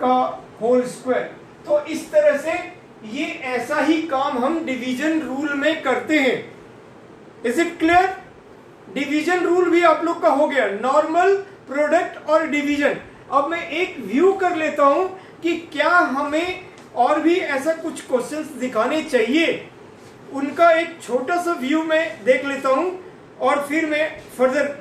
Speaker 1: का होल स्क्वायर। तो इस तरह से ये ऐसा ही काम हम डिवीजन रूल में करते हैं। Is it clear? Division rule भी आप लोग का हो गया, नॉर्मल, प्रोडक्ट और डिवीजन। अब मैं एक व्यू कर लेता हूं कि क्या हमें और भी ऐसा कुछ क्वेश्चंस दिखाने चाहिए, उनका एक छोटा सा व्यू मैं देख लेता हूं और फिर मैं फर्दर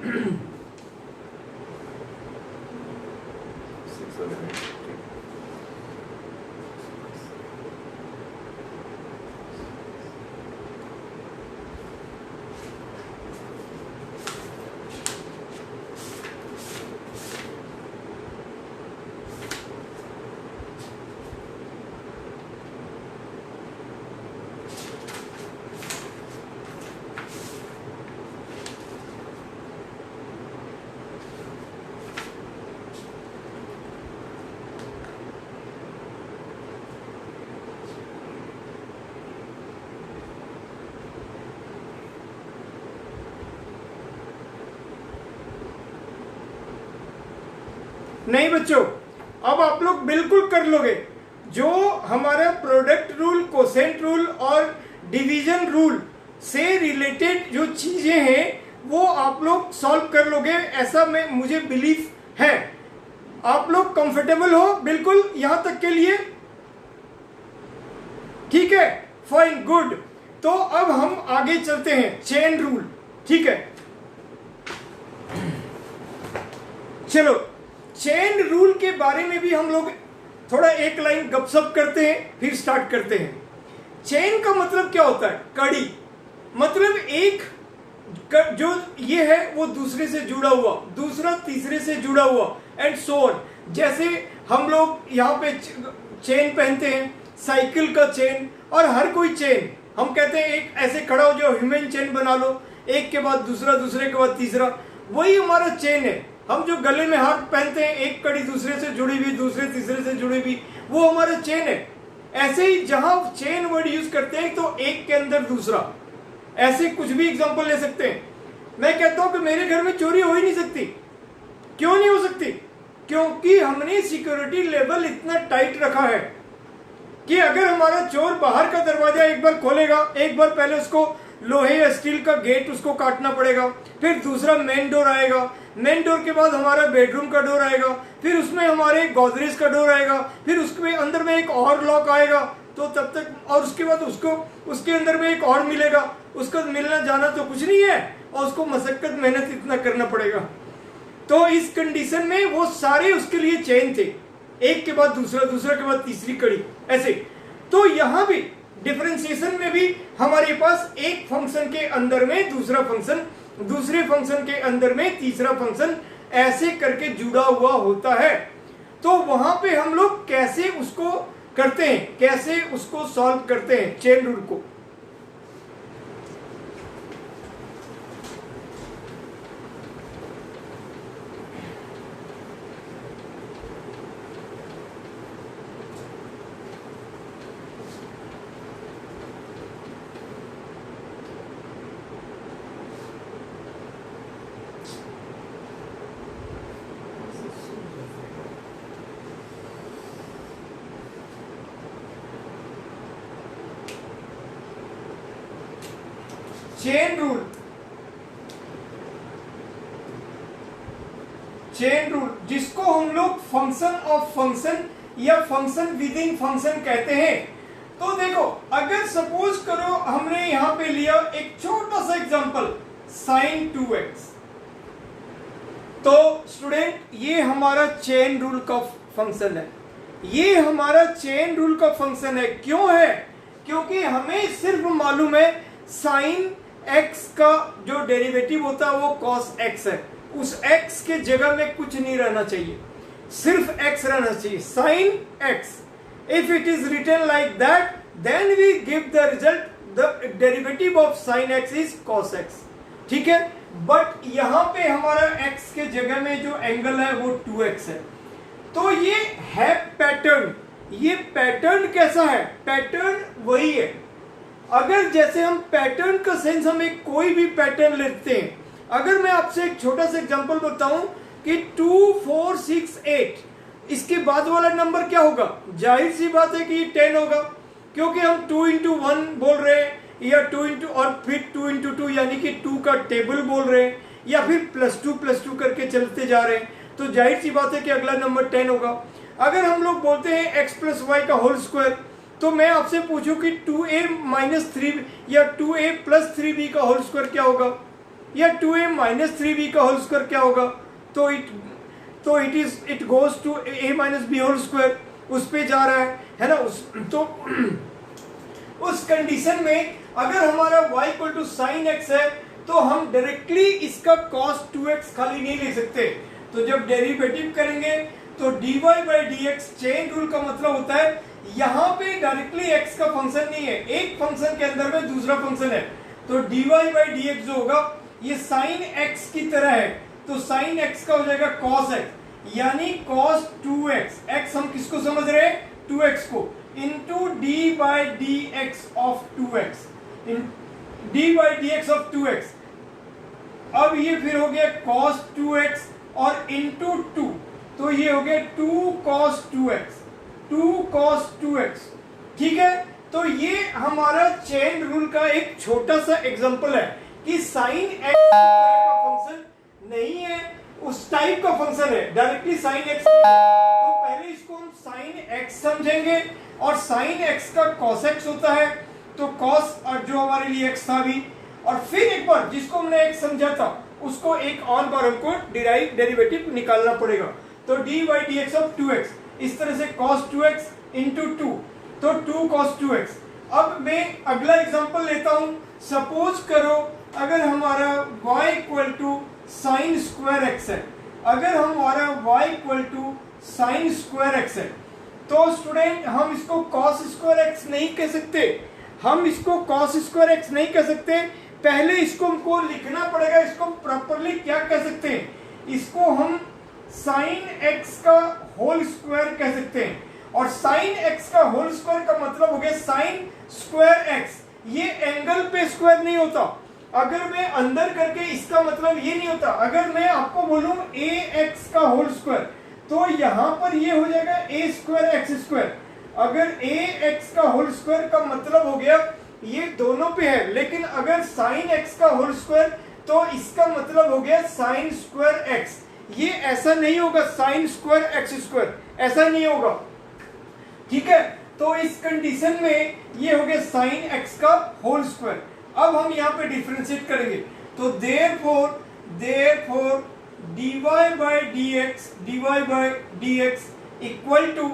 Speaker 1: नहीं बच्चों, अब आप लोग बिल्कुल कर लोगे। जो हमारा प्रोडक्ट रूल, कोसेंट रूल और डिवीजन रूल से रिलेटेड जो चीजें हैं वो आप लोग सॉल्व कर लोगे, ऐसा मुझे बिलीव है। आप लोग कंफर्टेबल हो बिल्कुल यहां तक के लिए? ठीक है, फाइन, गुड। तो अब हम आगे चलते हैं, चेन रूल। ठीक है, चलो चेन रूल के बारे में भी हम लोग थोड़ा एक लाइन गपशप करते हैं फिर स्टार्ट करते हैं। चेन का मतलब क्या होता है? कड़ी, मतलब एक जो ये है वो दूसरे से जुड़ा हुआ, दूसरा तीसरे से जुड़ा हुआ एंड सो ऑन। जैसे हम लोग यहाँ पे चेन पहनते हैं, साइकिल का चेन और हर कोई चेन, हम कहते हैं एक ऐसे खड़ा हो जो ह्यूमन चेन बना लो, एक के बाद दूसरा, दूसरे के बाद तीसरा, वही हमारा चेन है। हम जो गले में हाथ पहनते हैं, एक कड़ी दूसरे से जुड़ी हुई, दूसरे तीसरे से जुड़ी हुई, वो हमारा चेन है। ऐसे ही जहां चेन वर्ड यूज करते हैं तो एक के अंदर दूसरा, ऐसे कुछ भी एग्जांपल ले सकते हैं। मैं कहता हूं कि मेरे घर में चोरी हो ही नहीं सकती। क्यों नहीं हो सकती? क्योंकि हमने सिक्योरिटी लेवल इतना टाइट रखा है कि अगर हमारा चोर बाहर का दरवाजा एक बार खोलेगा, एक बार पहले उसको लोहे या स्टील का गेट उसको काटना पड़ेगा, फिर दूसरा मेन डोर आएगा, मेन डोर के बाद हमारा बेडरूम का डोर आएगा, फिर उसमें हमारे गोदरेज का डोर आएगा, फिर उसके अंदर में एक और लॉक आएगा, तो तब तक, और उसके बाद उसको उसके अंदर में एक और मिलेगा, उसका मिलना जाना तो कुछ नहीं है और उसको मशक्कत मेहनत इतना करना पड़ेगा। तो इस कंडीशन में वो सारे उसके लिए चेन थे, एक के बाद दूसरा, दूसरा के बाद तीसरी कड़ी, ऐसे। तो यहां भी डिफरेंशिएशन में भी हमारे पास एक फंक्शन के अंदर में दूसरा फंक्शन, दूसरे फंक्शन के अंदर में तीसरा फंक्शन, ऐसे करके जुड़ा हुआ होता है। तो वहां पे हम लोग कैसे उसको करते हैं, कैसे उसको सॉल्व करते हैं चेन रूल को। चेन रूल जिसको हम लोग फंक्शन ऑफ फंक्शन या फंक्शन विद इन फंक्शन कहते हैं। तो देखो, अगर सपोज करो हमने यहां पे लिया एक छोटा सा एग्जांपल sin 2x, तो स्टूडेंट ये हमारा चेन रूल का फंक्शन है, ये हमारा चेन रूल का फंक्शन है। क्यों है? क्योंकि हमें सिर्फ मालूम है sin x का जो डेरिवेटिव होता है वो cos x है, उस x के जगह में कुछ नहीं रहना चाहिए, सिर्फ x रहना चाहिए, sin x। If it is written like that, then we give the result, the derivative of sin x is cos x, ठीक है। बट यहां पे हमारा x के जगह में जो एंगल है वो 2x है। तो ये है पैटर्न। ये पैटर्न कैसा है? पैटर्न वही है। अगर जैसे हम पैटर्न का सेंस हम एक कोई भी पैटर्न लेते हैं, अगर मैं आपसे एक छोटा सा एग्जांपल बताऊं कि 2 4 6 8, इसके बाद वाला नंबर क्या होगा? जाहिर सी बात है कि 10 होगा, क्योंकि हम 2 into 1 बोल रहे हैं, या 2 into और फिर 2 into 2 यानी कि 2 का टेबल बोल रहे हैं, या फिर +2 करके चलते जा रहे हैं, तो जाहिर सी बात है कि अगला नंबर 10 होगा। अगर हम लोग बोलते हैं x + y का होल स्क्वायर, तो मैं आपसे पूछूं कि 2a - 3 या 2a + 3b का होल स्क्वायर क्या होगा, या 2a - 3b का होल स्क्वायर क्या होगा, तो it goes to a - b whole square, उस पे जा रहा है ना। तो उस कंडीशन में अगर हमारा y = sin x है, तो हम डायरेक्टली इसका cos 2x खाली नहीं ले सकते। तो जब डेरिवेटिव करेंगे तो dy/dx चेन रूल का मतलब होता है यहां पे डायरेक्टली x का फंक्शन नहीं है, एक फंक्शन के अंदर में दूसरा फंक्शन है, तो dy/dx जो होगा ये sin x की तरह है, तो sin x का हो जाएगा cos x, यानी cos 2x। x हम किसको समझ रहे हैं? 2x को, into d/dx of 2x, d/dx of 2x। अब ये फिर हो गया cos 2x और इंटू 2, तो ये हो गया 2 cos 2x, 2 cos 2x, ठीक है। तो ये हमारा चेन रूल का एक छोटा सा एग्जांपल है कि sin x का फंक्शन नहीं है, उस टाइप का फंक्शन है, डायरेक्टली sin x। तो पहले इसको हम sin x समझेंगे, और sin x का cos x होता है, तो cos और जो हमारे लिए x था भी, और फिर एक बार जिसको हमने x समझा था उसको एक और बार हमको डेरिवेटिव निकालना पड़ेगा, तो d/dx ऑफ 2x, इस तरह से cos 2x इंटू 2, तो 2 cos 2x। अब मैं अगला एग्जांपल लेता हूं, सपोज करो अगर हमारा y = sin square x है, अगर हमारा y = sin square x है, तो स्टूडेंट हम इसको cos square x नहीं कह सकते, हम इसको cos square x नहीं कह सकते, पहले इसको हमको लिखना पड़ेगा। इसको प्रॉपरली क्या कह सकते हैं? इसको हम sin x का होल स्क्वायर कह सकते हैं, और sin x का होल स्क्वायर का मतलब हो गया sin square x। ये एंगल पे स्क्वायर नहीं होता, अगर मैं अंदर करके इसका मतलब ये नहीं होता। अगर मैं आपको बोलूं ax का होल स्क्वायर, तो यहां पर ये हो जाएगा a²x²। अगर ax का होल स्क्वायर का मतलब हो गया ये दोनों पे है, लेकिन अगर sin x का होल स्क्वायर, तो इसका मतलब हो गया sin square x। ये ऐसा नहीं होगा sin square x², ऐसा नहीं होगा, ठीक है। तो इस कंडीशन में ये हो गया sin x का होल स्क्वायर। अब हम यहाँ पे डिफरेंशिएट करेंगे, तो therefore dy/dx equal to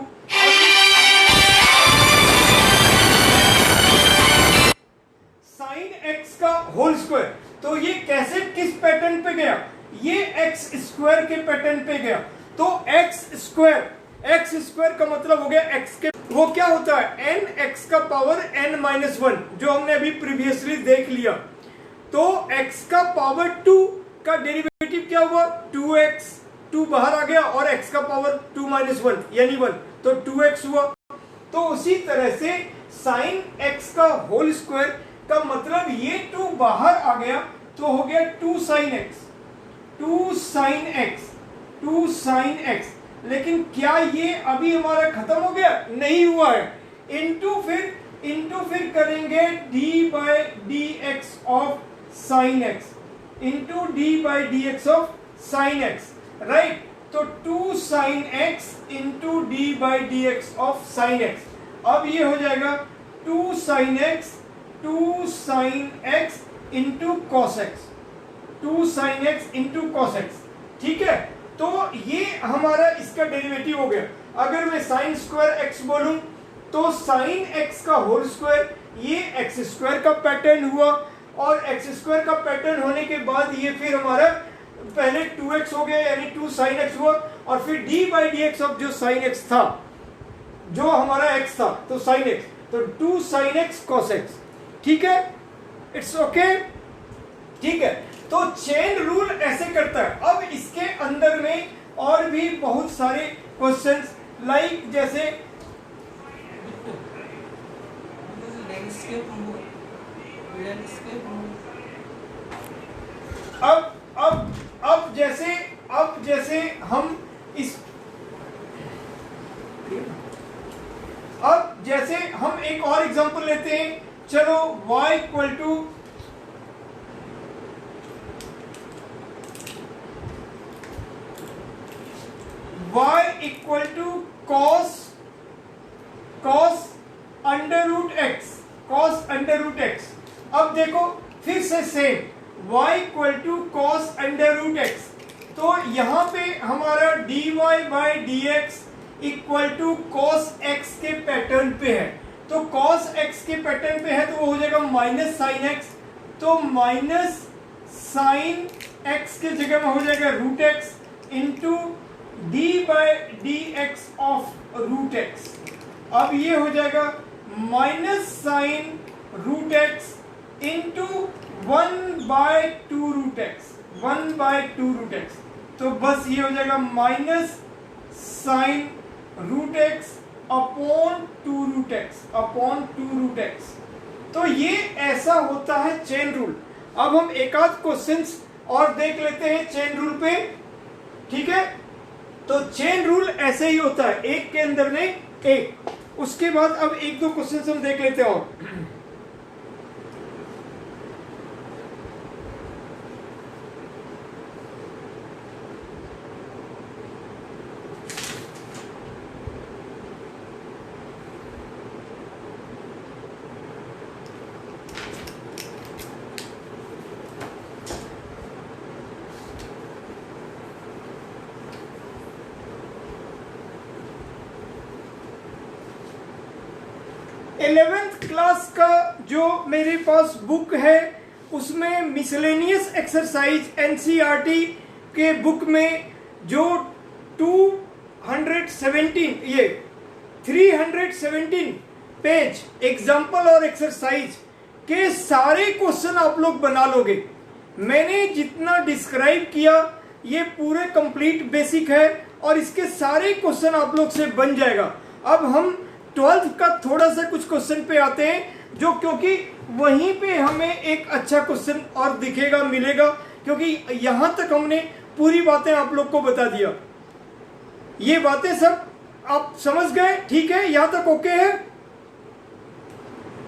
Speaker 1: sin x का होल स्क्वायर। तो ये कैसे किस पैटर्न पे गया? ये x² के पैटर्न पे गया। तो x² का मतलब हो गया x के, वो क्या होता है nx का पावर n-1, जो हमने अभी प्रीवियसली देख लिया। तो x का पावर 2 का डेरिवेटिव क्या हुआ? 2x, 2 बाहर आ गया, और x का पावर 2 - 1 यानी 1, तो 2x हुआ। तो उसी तरह से sin x का होल स्क्वायर का मतलब ये 2 बाहर आ गया, तो हो गया 2 sin x, 2 sin x, 2 sin x। लेकिन क्या ये अभी हमारा खत्म हो गया? नहीं हुआ है। इंटू फिर करेंगे d/dx of sine x into d by d x of sine x, right. तो 2 sine x into d by d x of sine x. अब ये हो जाएगा 2 sine x into cos x, 2 sine x into cos x, ठीक है। तो ये हमारा इसका डेरिवेटिव हो गया। अगर मैं साइन स्क्वायर एक्स बोलूं तो साइन एक्स का होल स्क्वायर, ये एक्स स्क्वायर का पैटर्न हुआ, और एक्स स्क्वायर का पैटर्न होने के बाद ये फिर हमारा पहले 2x हो गया यानी 2 साइन एक्स हुआ, और फिर d by d x of जो साइन एक्स था, जो हमारा x था तो साइन एक्स, तो 2 साइन एक्स कॉस एक्स, ठीक है। इट्स ओके, ठीक है। तो चेन रूल ऐसे करता है। अब इसके अंदर में और भी बहुत सारे क्वेश्चंस लाइक जैसे अब जैसे हम इस अब जैसे हम एक और एग्जांपल लेते हैं। चलो y equal to cos under root x. अब देखो फिर से same y equal to cos under root x, तो यहां पे हमारा dy by d x equal to cos x के पैटर्न पे है। तो कॉस एक्स के पैटर्न पे है तो वो हो जाएगा माइनस साइन एक्स, तो माइनस साइन एक्स के जगह में हो जाएगा root x into d by d x of root x. अब ये हो जाएगा minus sine root x into 1 by 2 root x, 1 by 2 root x. तो बस ये हो जाएगा minus sine root x upon 2 root x, upon 2 root x. तो ये ऐसा होता है चेन रूल। अब हम एक आध क्वेश्चंस और देख लेते हैं चेन रूल पे, ठीक है। तो चेन रूल ऐसे ही होता है, एक के अंदर में एक। उसके बाद अब एक दो क्वेश्चंस हम देख लेते हैं और इलेवेंथ क्लास का जो मेरे पास बुक है उसमें मिसलेनियस एक्सरसाइज एनसीईआरटी के बुक में जो 317 पेज एग्जाम्पल और एक्सरसाइज के सारे क्वेश्चन आप लोग बना लोगे। मैंने जितना डिस्क्राइब किया ये पूरे कंप्लीट बेसिक है और इसके सारे क्वेश्चन आप लोग से बन जाएगा। अब हम 12th का थोड़ा सा कुछ क्वेश्चन पे आते हैं, जो क्योंकि वहीं पे हमें एक अच्छा क्वेश्चन और दिखेगा मिलेगा, क्योंकि यहां तक हमने पूरी बातें आप लोग को बता दिया। ये बातें सब आप समझ गए, ठीक है? यहां तक ओके है,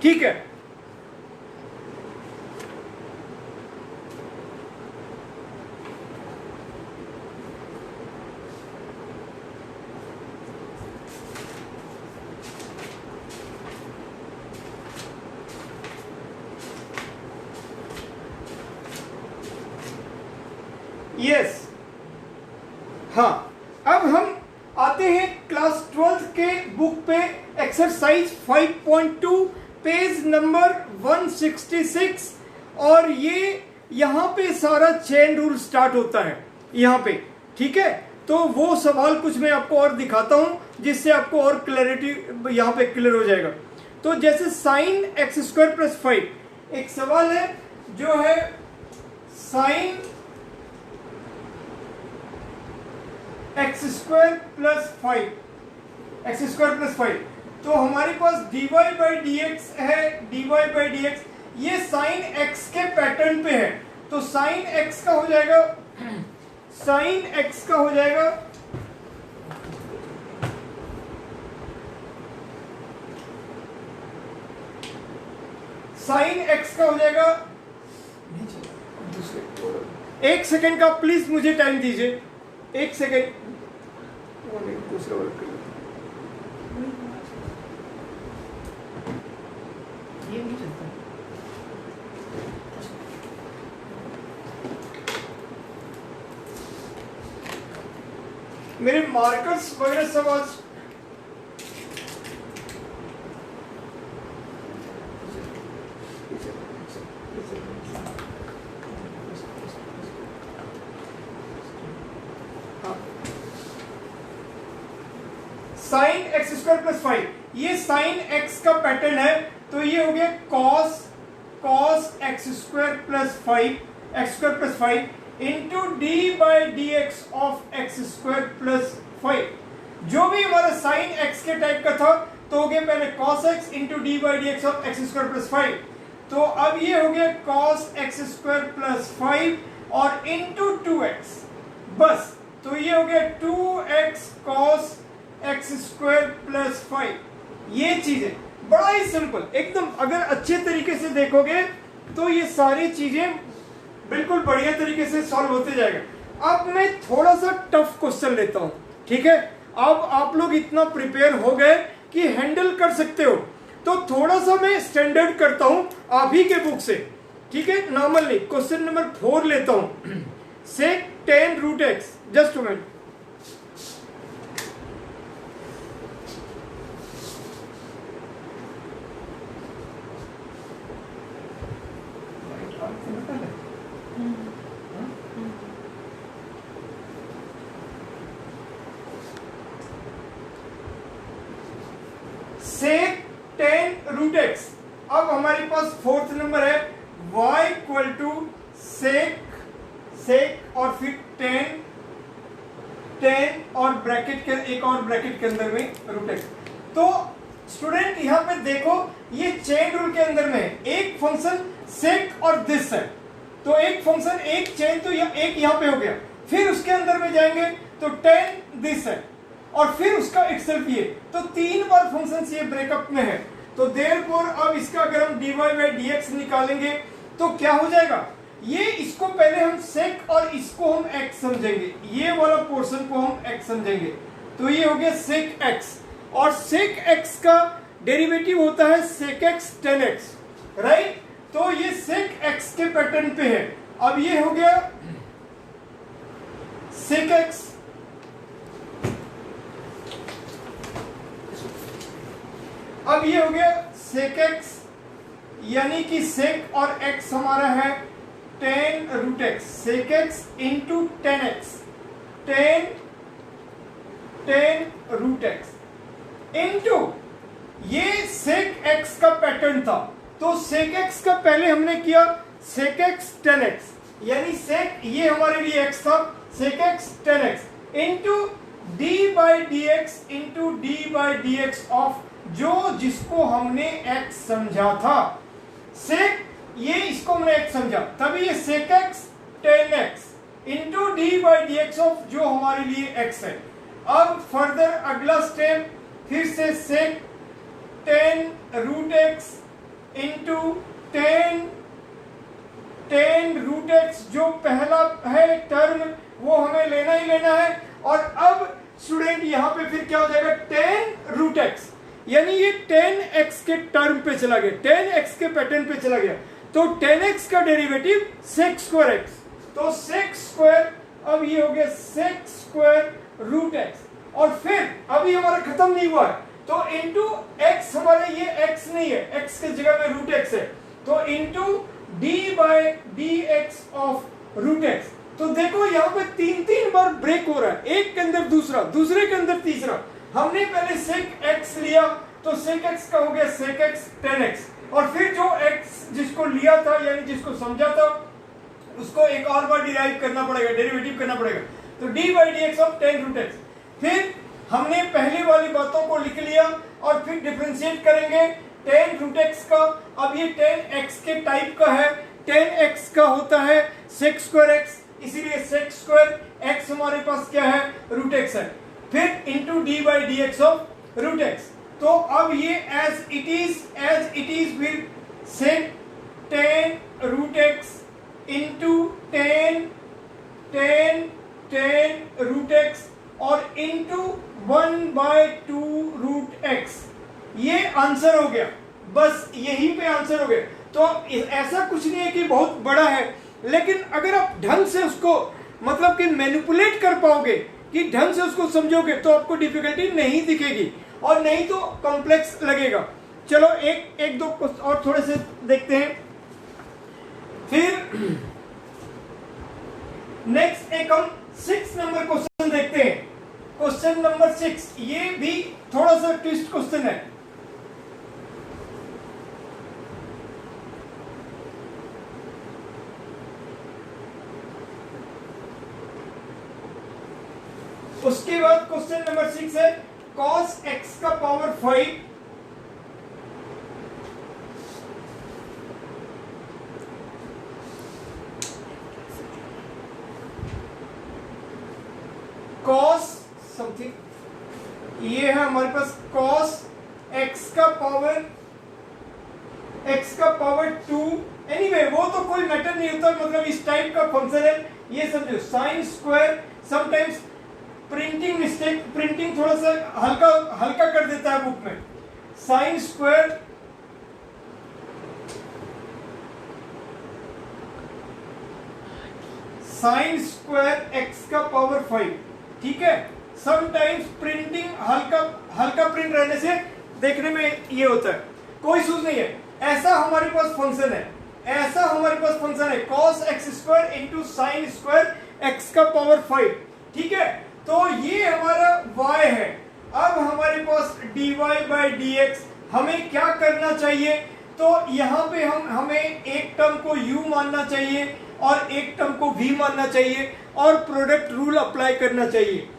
Speaker 1: ठीक है। यस हाँ, अब हम आते हैं क्लास 12th के बुक पे एक्सरसाइज 5.2 पेज नंबर 166 और ये यहाँ पे सारा चेन रूल स्टार्ट होता है यहाँ पे, ठीक है। तो वो सवाल कुछ मैं आपको और दिखाता हूँ जिससे आपको और क्लैरिटी यहाँ पे क्लियर हो जाएगा। तो जैसे साइन एक्स स्क्वायर प्लस 5 एक सवाल है जो है साइन एक्स स्क्वायर प्लस 5, तो हमारे पास dy बाई डी एक्स है, dy बाई डी एक्स ये साइन एक्स के पैटर्न पे है। तो साइन एक्स का हो जाएगा साइन एक्स का हो जाएगा साइन एक्स का हो जाएगा 1 सेकेंड का प्लीज मुझे टाइम दीजिए, 1 सेकेंड। दूसरा वर्क कर लेते
Speaker 2: ये नहीं चलता।
Speaker 1: मेरे मार्कर्स वगैरह सब आज साइन एक्स स्क्वायर प्लस 5, ये साइन एक्स का पैटर्न है, तो ये हो गया cos x square plus 5 into d by d x of x square plus 5। जो भी हमारा साइन एक्स के टाइप का था तो हो गया पहले cos x into d by d x of x square plus 5। तो अब ये हो गया कॉस एक्स स्क्वायर प्लस 5 और इंटू 2x, बस। तो ये हो गया 2x cos x square plus 5। ये चीजें बड़ा ही सिंपल एकदम, अगर अच्छे तरीके से देखोगे तो ये सारी चीजें बिल्कुल बढ़िया तरीके से सॉल्व होते जाएगा। अब मैं थोड़ा सा टफ क्वेश्चन लेता हूं, ठीक है। अब आप लोग इतना प्रिपेयर हो गए कि हैंडल कर सकते हो, तो थोड़ा सा मैं स्टैंडर्ड करता हूं आप ही के बुक से, ठीक है। नॉर्मल नहीं, क्वेश्चन नंबर 4 लेता हूं। Sec 10 root x, just a minute. Sec 10 root x. अब हमारे पास 4th नंबर है y इक्वल टू सेक और फिर 10 और ब्रैकेट के एक और ब्रैकेट के अंदर में रूट एक्स। तो स्टूडेंट यहां पे देखो, ये चेन रूल के अंदर में एक फंक्शन सेक और दिस है, तो एक फंक्शन एक चेन, तो एक यहां पे हो गया। फिर उसके अंदर में जाएंगे तो 10 दिस है और फिर उसका इटसेल्फ ये, तो 3 बार फंक्शन ये ब्रेकअप में है। तो देयरफॉर अब इसका अगर हम dy बाई dx निकालेंगे तो क्या हो जाएगा, ये इसको पहले हम सेक और इसको हम x समझेंगे, ये वाला पोर्शन को हम x समझेंगे, तो ये हो गया सेक x। और सेक x का डेरिवेटिव होता है सेक x tan x, राइट। तो ये सेक x के पैटर्न पे है। अब ये हो गया सेक x, अब ये हो गया सेक x, यानी कि सेक और x हमारा है 10 root x, sec x into 10x, 10 root x into ये सेक x का पैटर्न था, तो सेक x का पहले हमने किया सेक x 10x, यानी सेक ये हमारे लिए x था, सेक x 10x into d by d x into d by d x of जो जिसको हमने x समझा था, सेक ये इसको हमने x समझा, तभी ये sec x 10x into d by d x of जो हमारे लिए x है। अब फर्दर अगला स्टेप फिर से sec 10 root x into 10 root x, जो पहला है टर्म वो हमें लेना ही लेना है। और अब स्टूडेंट यहां पे फिर क्या हो जाएगा 10 रूट एक्स, यानी ये 10x के टर्म पे चला गया, 10x के पैटर्न पे चला गया, तो 10x का डेरिवेटिव सेक स्क्वायर x, तो सेक स्क्वायर, अब ये हो गया सेक स्क्वायर रूट x। और फिर अभी हमारा खत्म नहीं हुआ है, तो इंटू x, हमारा ये x नहीं है, x के जगह में रूट x है, तो into d by d x of root x। तो देखो यहाँ पे 3 बार ब्रेक हो रहा है, एक के अंदर दूसरा, दूसरे के अंदर तीसरा। हमने पहले सेक x लिया, तो सेक x का हो गया सेक x 10x, और फिर जो x जिसको लिया था यानी जिसको समझा था उसको एक और बार डिराइव करना पड़ेगा, डेरिवेटिव करना पड़ेगा, तो d by d x of 10 root x. फिर हमने पहले वाली बातों को लिख लिया और फिर डिफरेंशिएट करेंगे 10 रूट एक्स का। अब ये 10x के टाइप का है, 10x का होता है सेक स्क्वायर x, इसीलिए सेक स्क्वायर x हमारे पास क्या है रूट x है, फिर into d by d x of root x. तो अब ये as it is will sec 10 root x into 10 10 10 root x और इंटू 1/2 रूट एक्स। ये आंसर हो गया, बस यहीं पे आंसर हो गया। तो ऐसा कुछ नहीं है कि बहुत बड़ा है, लेकिन अगर आप ढंग से उसको मतलब कि मैनिपुलेट कर पाओगे, कि ढंग से उसको समझोगे, तो आपको डिफिकल्टी नहीं दिखेगी और नहीं तो कॉम्प्लेक्स लगेगा। चलो एक दो और थोड़े से देखते हैं। फिर नेक्स्ट एक हम 6 नंबर क्वेश्चन देखते हैं। क्वेश्चन नंबर 6, ये भी थोड़ा सा ट्विस्ट क्वेश्चन है। उसके बाद क्वेश्चन नंबर 6 है cos x का पावर 5 cos समथिंग, ये है हमारे पास cos x का पावर 2। एनीवे वो तो कोई मैटर नहीं होता, मतलब इस टाइप का फंक्शन है, ये समझो। Sine square, sometimes printing mistake, printing थोड़ा सा हल्का कर देता है बुक में। साइन स्क्वायर एक्स का पावर 5, ठीक है। समटाइम्स प्रिंटिंग हल्का प्रिंट रहने से देखने में ये होता है, कोई सूझ नहीं है। ऐसा हमारे पास फंक्शन है, cos x square into sine square x का पावर 5, ठीक है। तो ये हमारा y है। अब हमारे पास dy/dx, हमें क्या करना चाहिए? तो यहाँ पे हमें एक टर्म को u मानना चाहिए और एक टर्म को v मानना चाहिए और प्रोडक्ट रूल अप्लाई करना चाहिए।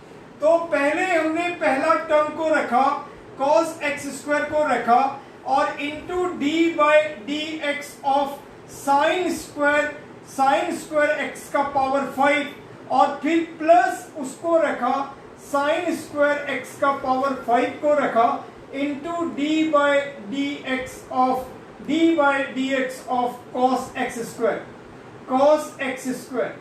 Speaker 1: तो पहले हमने पहला टर्म को रखा, cos x स्क्वायर को रखा और into dy/dx of sine square x का पावर 5 और फिर प्लस उसको रखा, साइन स्क्वायर x का पावर 5 को रखा into dy/dx of cos x square,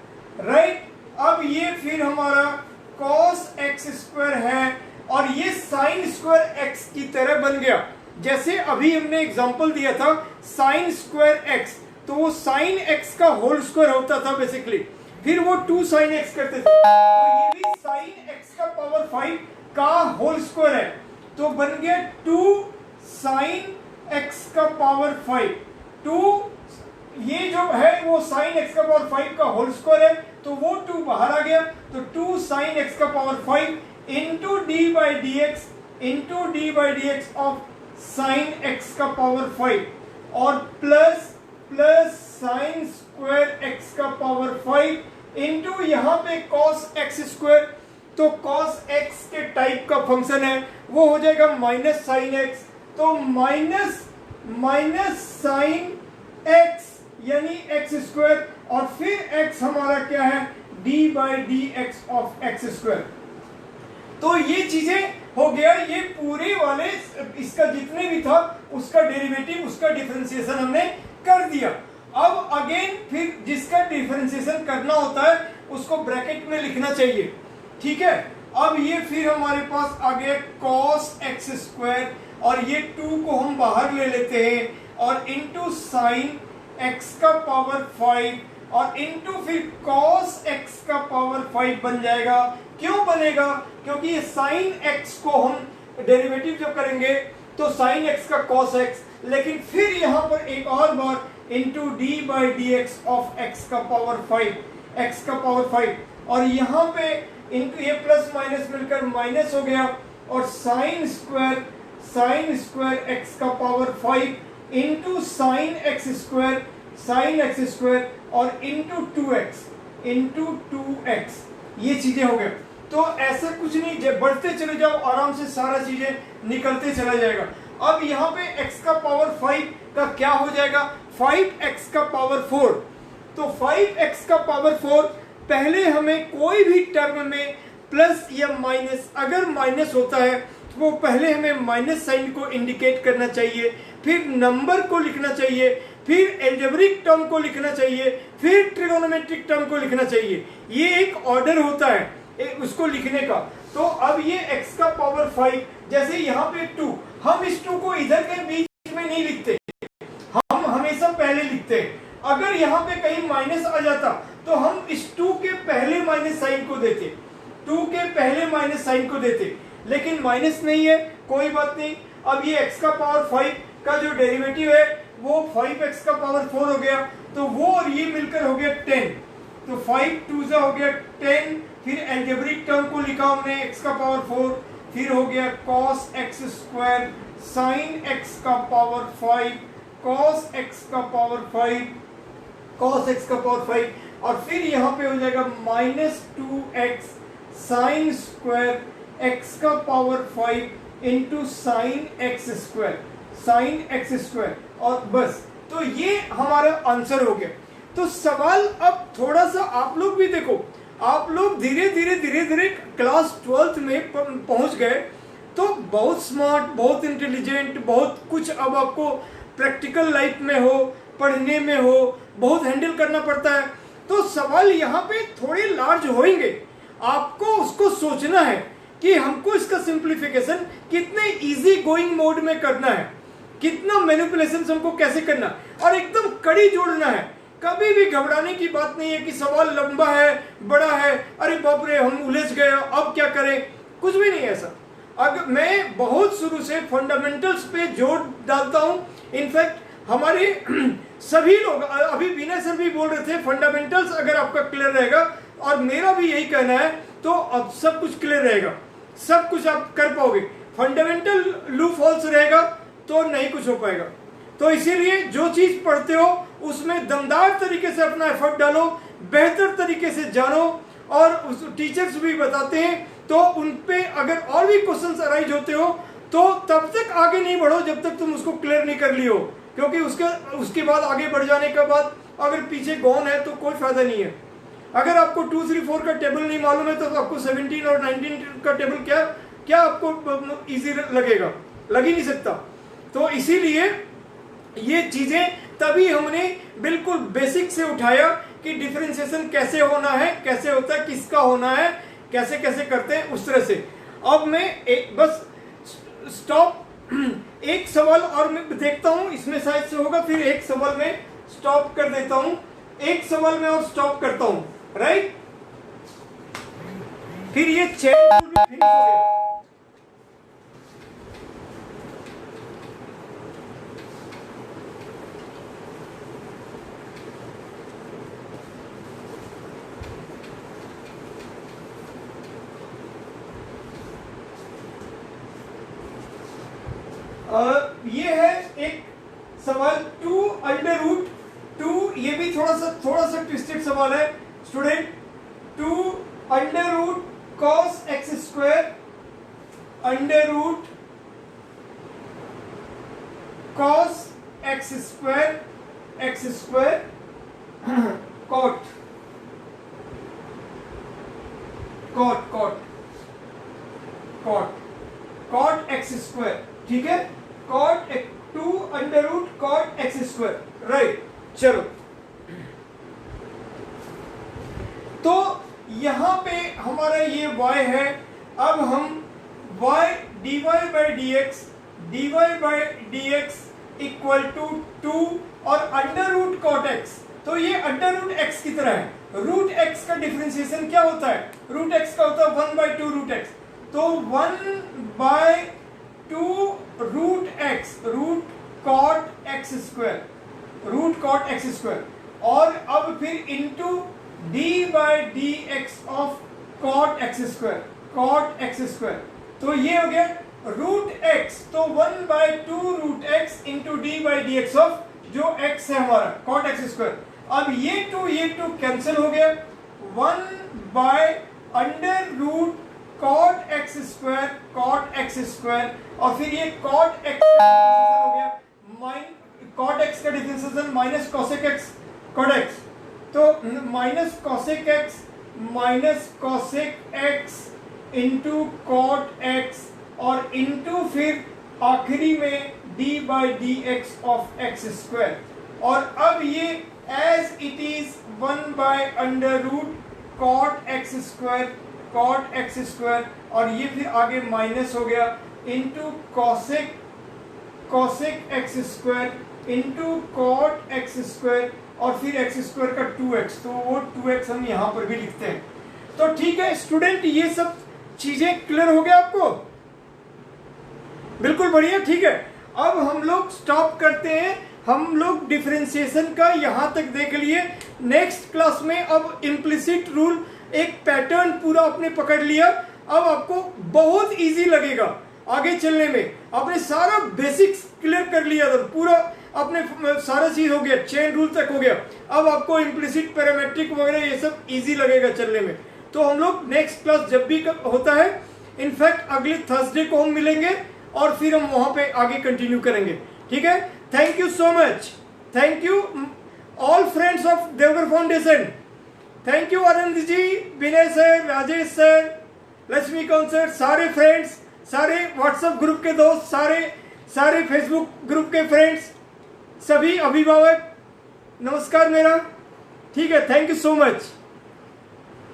Speaker 1: right. अब ये फिर हमारा cos x स्क्वायर है और ये साइन स्क्वायर x की तरह बन गया। जैसे अभी हमने एग्जांपल दिया था साइन स्क्वायर x, तो वो साइन x का होल स्क्वायर होता था बेसिकली, फिर वो 2 साइन x करते थे। तो ये भी साइन x का पावर 5 का होल स्क्वायर है, तो बन गया 2 साइन x का पावर 5। 2 ये जो है वो साइन x का पावर 5 का होल स्क्वायर है, तो वो 2 बाहर आ गया, तो 2 साइन x का power 5 into dy/dx of sine x का पावर 5 और प्लस साइन स्क्वायर x का पावर 5 इंटू यहाँ पे cos x स्क्वायर। तो cos x के टाइप का फंक्शन है, वो हो जाएगा माइनस साइन x, तो माइनस साइन x यानी x स्क्वायर और फिर x हमारा क्या है, dy/dx ऑफ x स्क्वायर। तो ये चीजें हो गया, ये पूरे वाले इसका जितने भी था उसका डेरिवेटिव, उसका डिफरेंशिएशन हमने कर दिया। अब अगेन फिर जिसका डिफरेंशिएशन करना होता है उसको ब्रैकेट में लिखना चाहिए, ठीक है। अब ये फिर हमारे पास आ गया cos x स्क्वायर और ये 2 को हम बाहर ले लेते हैं और इंटू साइन x का पावर 5 और इंटू फिर cos x का पावर 5 बन जाएगा। क्यों बनेगा? क्योंकि ये साइन x को हम डेरिवेटिव जब करेंगे तो साइन x का cos x, लेकिन फिर यहाँ पर एक और bar into dy/dx of x का पावर 5 और यहाँ पे इंटू ये प्लस माइनस मिलकर माइनस हो गया और साइन स्क्वायर x का power 5 into sine x square और इंटू 2x, ये चीजें हो गए। तो ऐसा कुछ नहीं, जब बढ़ते चले जाओ आराम से सारा चीजें निकलते चला जाएगा। अब यहाँ पे x का पावर 5 का क्या हो जाएगा, 5x का पावर 4। तो 5x का पावर 4, पहले हमें कोई भी टर्म में प्लस या माइनस, अगर माइनस होता है तो वो पहले हमें माइनस साइन को इंडिकेट करना चाहिए, फिर नंबर को लिखना चाहिए, फिर एल्जेब्रिक टर्म को लिखना चाहिए, फिर ट्रिगोनोमेट्रिक टर्म को लिखना चाहिए। ये एक ऑर्डर होता है उसको लिखने का। तो अब ये x का पावर 5, जैसे यहाँ पे 2, हम इस 2 को इधर के बीच में नहीं लिखते, हम हमेशा पहले लिखते हैं। अगर यहाँ पे कहीं माइनस आ जाता तो हम इस 2 के पहले माइनस साइन को देते, 2 के पहले माइनस साइन को देते, लेकिन माइनस नहीं है, कोई बात नहीं। अब ये x का पावर 5 का जो डेरिवेटिव है वो 5x का पावर 4 हो गया, तो वो और ये मिलकर हो गया 10, तो 5 2 हो गया 10। फिर एल्जेब्रिक टर्म को लिखा हमने x का पावर 4, फिर हो गया cos x square sin x का पावर 5, cos x का पावर 5, cos x का पावर 5, और फिर यहाँ पे हो जाएगा -2x sin स्क्वायर x का power 5 into sine x square, sine x square, और बस। तो ये हमारा आंसर हो गया। तो सवाल अब थोड़ा सा आप लोग भी देखो, आप लोग धीरे धीरे क्लास 12th में पहुंच गए, तो बहुत स्मार्ट, बहुत इंटेलिजेंट, बहुत कुछ अब आपको प्रैक्टिकल लाइफ में हो, पढ़ने में हो, बहुत हैंडल करना पड़ता है। तो सवाल यहाँ पे थोड़े लार्ज होंगे, आपको उसको सोचना है कि हमको इसका सिंप्लीफिकेशन कितने इजी गोइंग मोड में करना है, कितना मैनिपुलेशन हमको कैसे करना है, और एकदम कड़ी जोड़ना है। कभी भी घबराने की बात नहीं है कि सवाल लंबा है, बड़ा है, अरे बाप रे हम उलझ गए अब क्या करें, कुछ भी नहीं ऐसा। अगर मैं बहुत शुरू से फंडामेंटल्स पे जोर डालता हूं, इनफैक्ट हमारे सभी लोग, अभी विनय सर भी बोल रहे थे फंडामेंटल्स अगर आपका क्लियर रहेगा, और मेरा भी यही कहना है, तो अब सब कुछ क्लियर रहेगा, सब कुछ आप कर पाओगे। फंडामेंटल लू फॉल्स रहेगा तो नहीं कुछ हो पाएगा। तो इसीलिए जो चीज पढ़ते हो उसमें दमदार तरीके से अपना एफर्ट डालो, बेहतर तरीके से जानो, और उस टीचर्स भी बताते हैं तो उन पे अगर और भी क्वेश्चंस अराइज होते हो तो तब तक आगे नहीं बढ़ो जब तक तुम उसको क्लियर नहीं कर लियो, क्योंकि उसके बाद आगे बढ़ जाने के बाद अगर पीछे गौन है तो कोई फायदा नहीं है। अगर आपको 2 3 4 का टेबल नहीं मालूम है तो आपको 17 और 19 का टेबल क्या आपको इजी लगेगा, लग ही नहीं सकता। तो इसीलिए ये चीजें तभी हमने बिल्कुल बेसिक से उठाया कि डिफरेंशिएशन कैसे होना है, कैसे होता है, किसका होना है, कैसे कैसे करते हैं, उस तरह से। अब मैं एक बस स्टॉप एक सवाल और मैं देखता हूं, इसमें शायद से होगा, फिर एक सवाल में स्टॉप कर देता हूं, एक सवाल में और स्टॉप करता हूं, राइट। फिर ये चैन भी फिनिश हो गया। ये है एक सवाल 2 अंडर रूट 2, ये भी थोड़ा सा ट्विस्टेड सवाल है student. 2 under root cos x square under root cos x square cot x square, ठीक है, cot 2 under root cot x square, right. चलो, तो यहां पे हमारा ये y है। अब हम y dy by dx equal to 2 और अंडर रूट cot x, तो ये अंडर रूट x की तरह है। रूट x का डिफरेंशिएशन क्या होता है, रूट x का होता है 1/2 रूट x, तो 1/2 root x, root cot x square, root cot x square, और अब फिर into d by d x of cot x square, cot x square, तो ये हो गया रूट x, तो 1/2 root x into d by d x of जो x है हमारा cot x स्क्वायर। अब ये 2 कैंसिल हो गया, 1 under root cot x square, और फिर ये cot x हो गया, cot x का differentiation minus cosec x cot x, तो minus cosec x into cot x, और इंटू फिर आखिरी में d by d x of x square, और अब ये as it is 1/√cot x square और ये फिर आगे माइनस हो गया into cosec x square into cot x square और फिर x स्क्वायर का 2x, तो वो 2x हम यहाँ पर भी लिखते हैं। तो ठीक है स्टूडेंट, ये सब चीजें क्लियर हो गया आपको? बिल्कुल बढ़िया, ठीक है। अब हम लोग स्टॉप करते हैं, हम लोग डिफरेंशिएशन का यहां तक देख लिए। नेक्स्ट क्लास में अब इम्प्लिसिट रूल एक पैटर्न पूरा आपने पकड़ लिया, अब आपको बहुत इजी लगेगा आगे चलने में। आपने सारा बेसिक्स क्लियर कर लिया था, पूरा आपने सारा चीज हो गया, चेन रूल तक हो गया। अब आपको इम्प्लिसिट पैरामेट्रिक वगैरह ये सब इजी लगेगा चलने में। तो हम लोग नेक्स्ट क्लास जब भी होता है, इनफैक्ट अगले थर्सडे को हम मिलेंगे और फिर हम वहां पे आगे कंटिन्यू करेंगे, ठीक है। Thank you so much, thank you all friends of Devgar Foundation. Thank you Anand ji, Vinay sir, Rajesh sir, Laxmikant sir, सारे फ्रेंड्स, सारे व्हाट्सएप ग्रुप के दोस्त, सारे फेसबुक ग्रुप के फ्रेंड्स, सभी अभिभावक, नमस्कार मेरा, ठीक है। Thank you so much.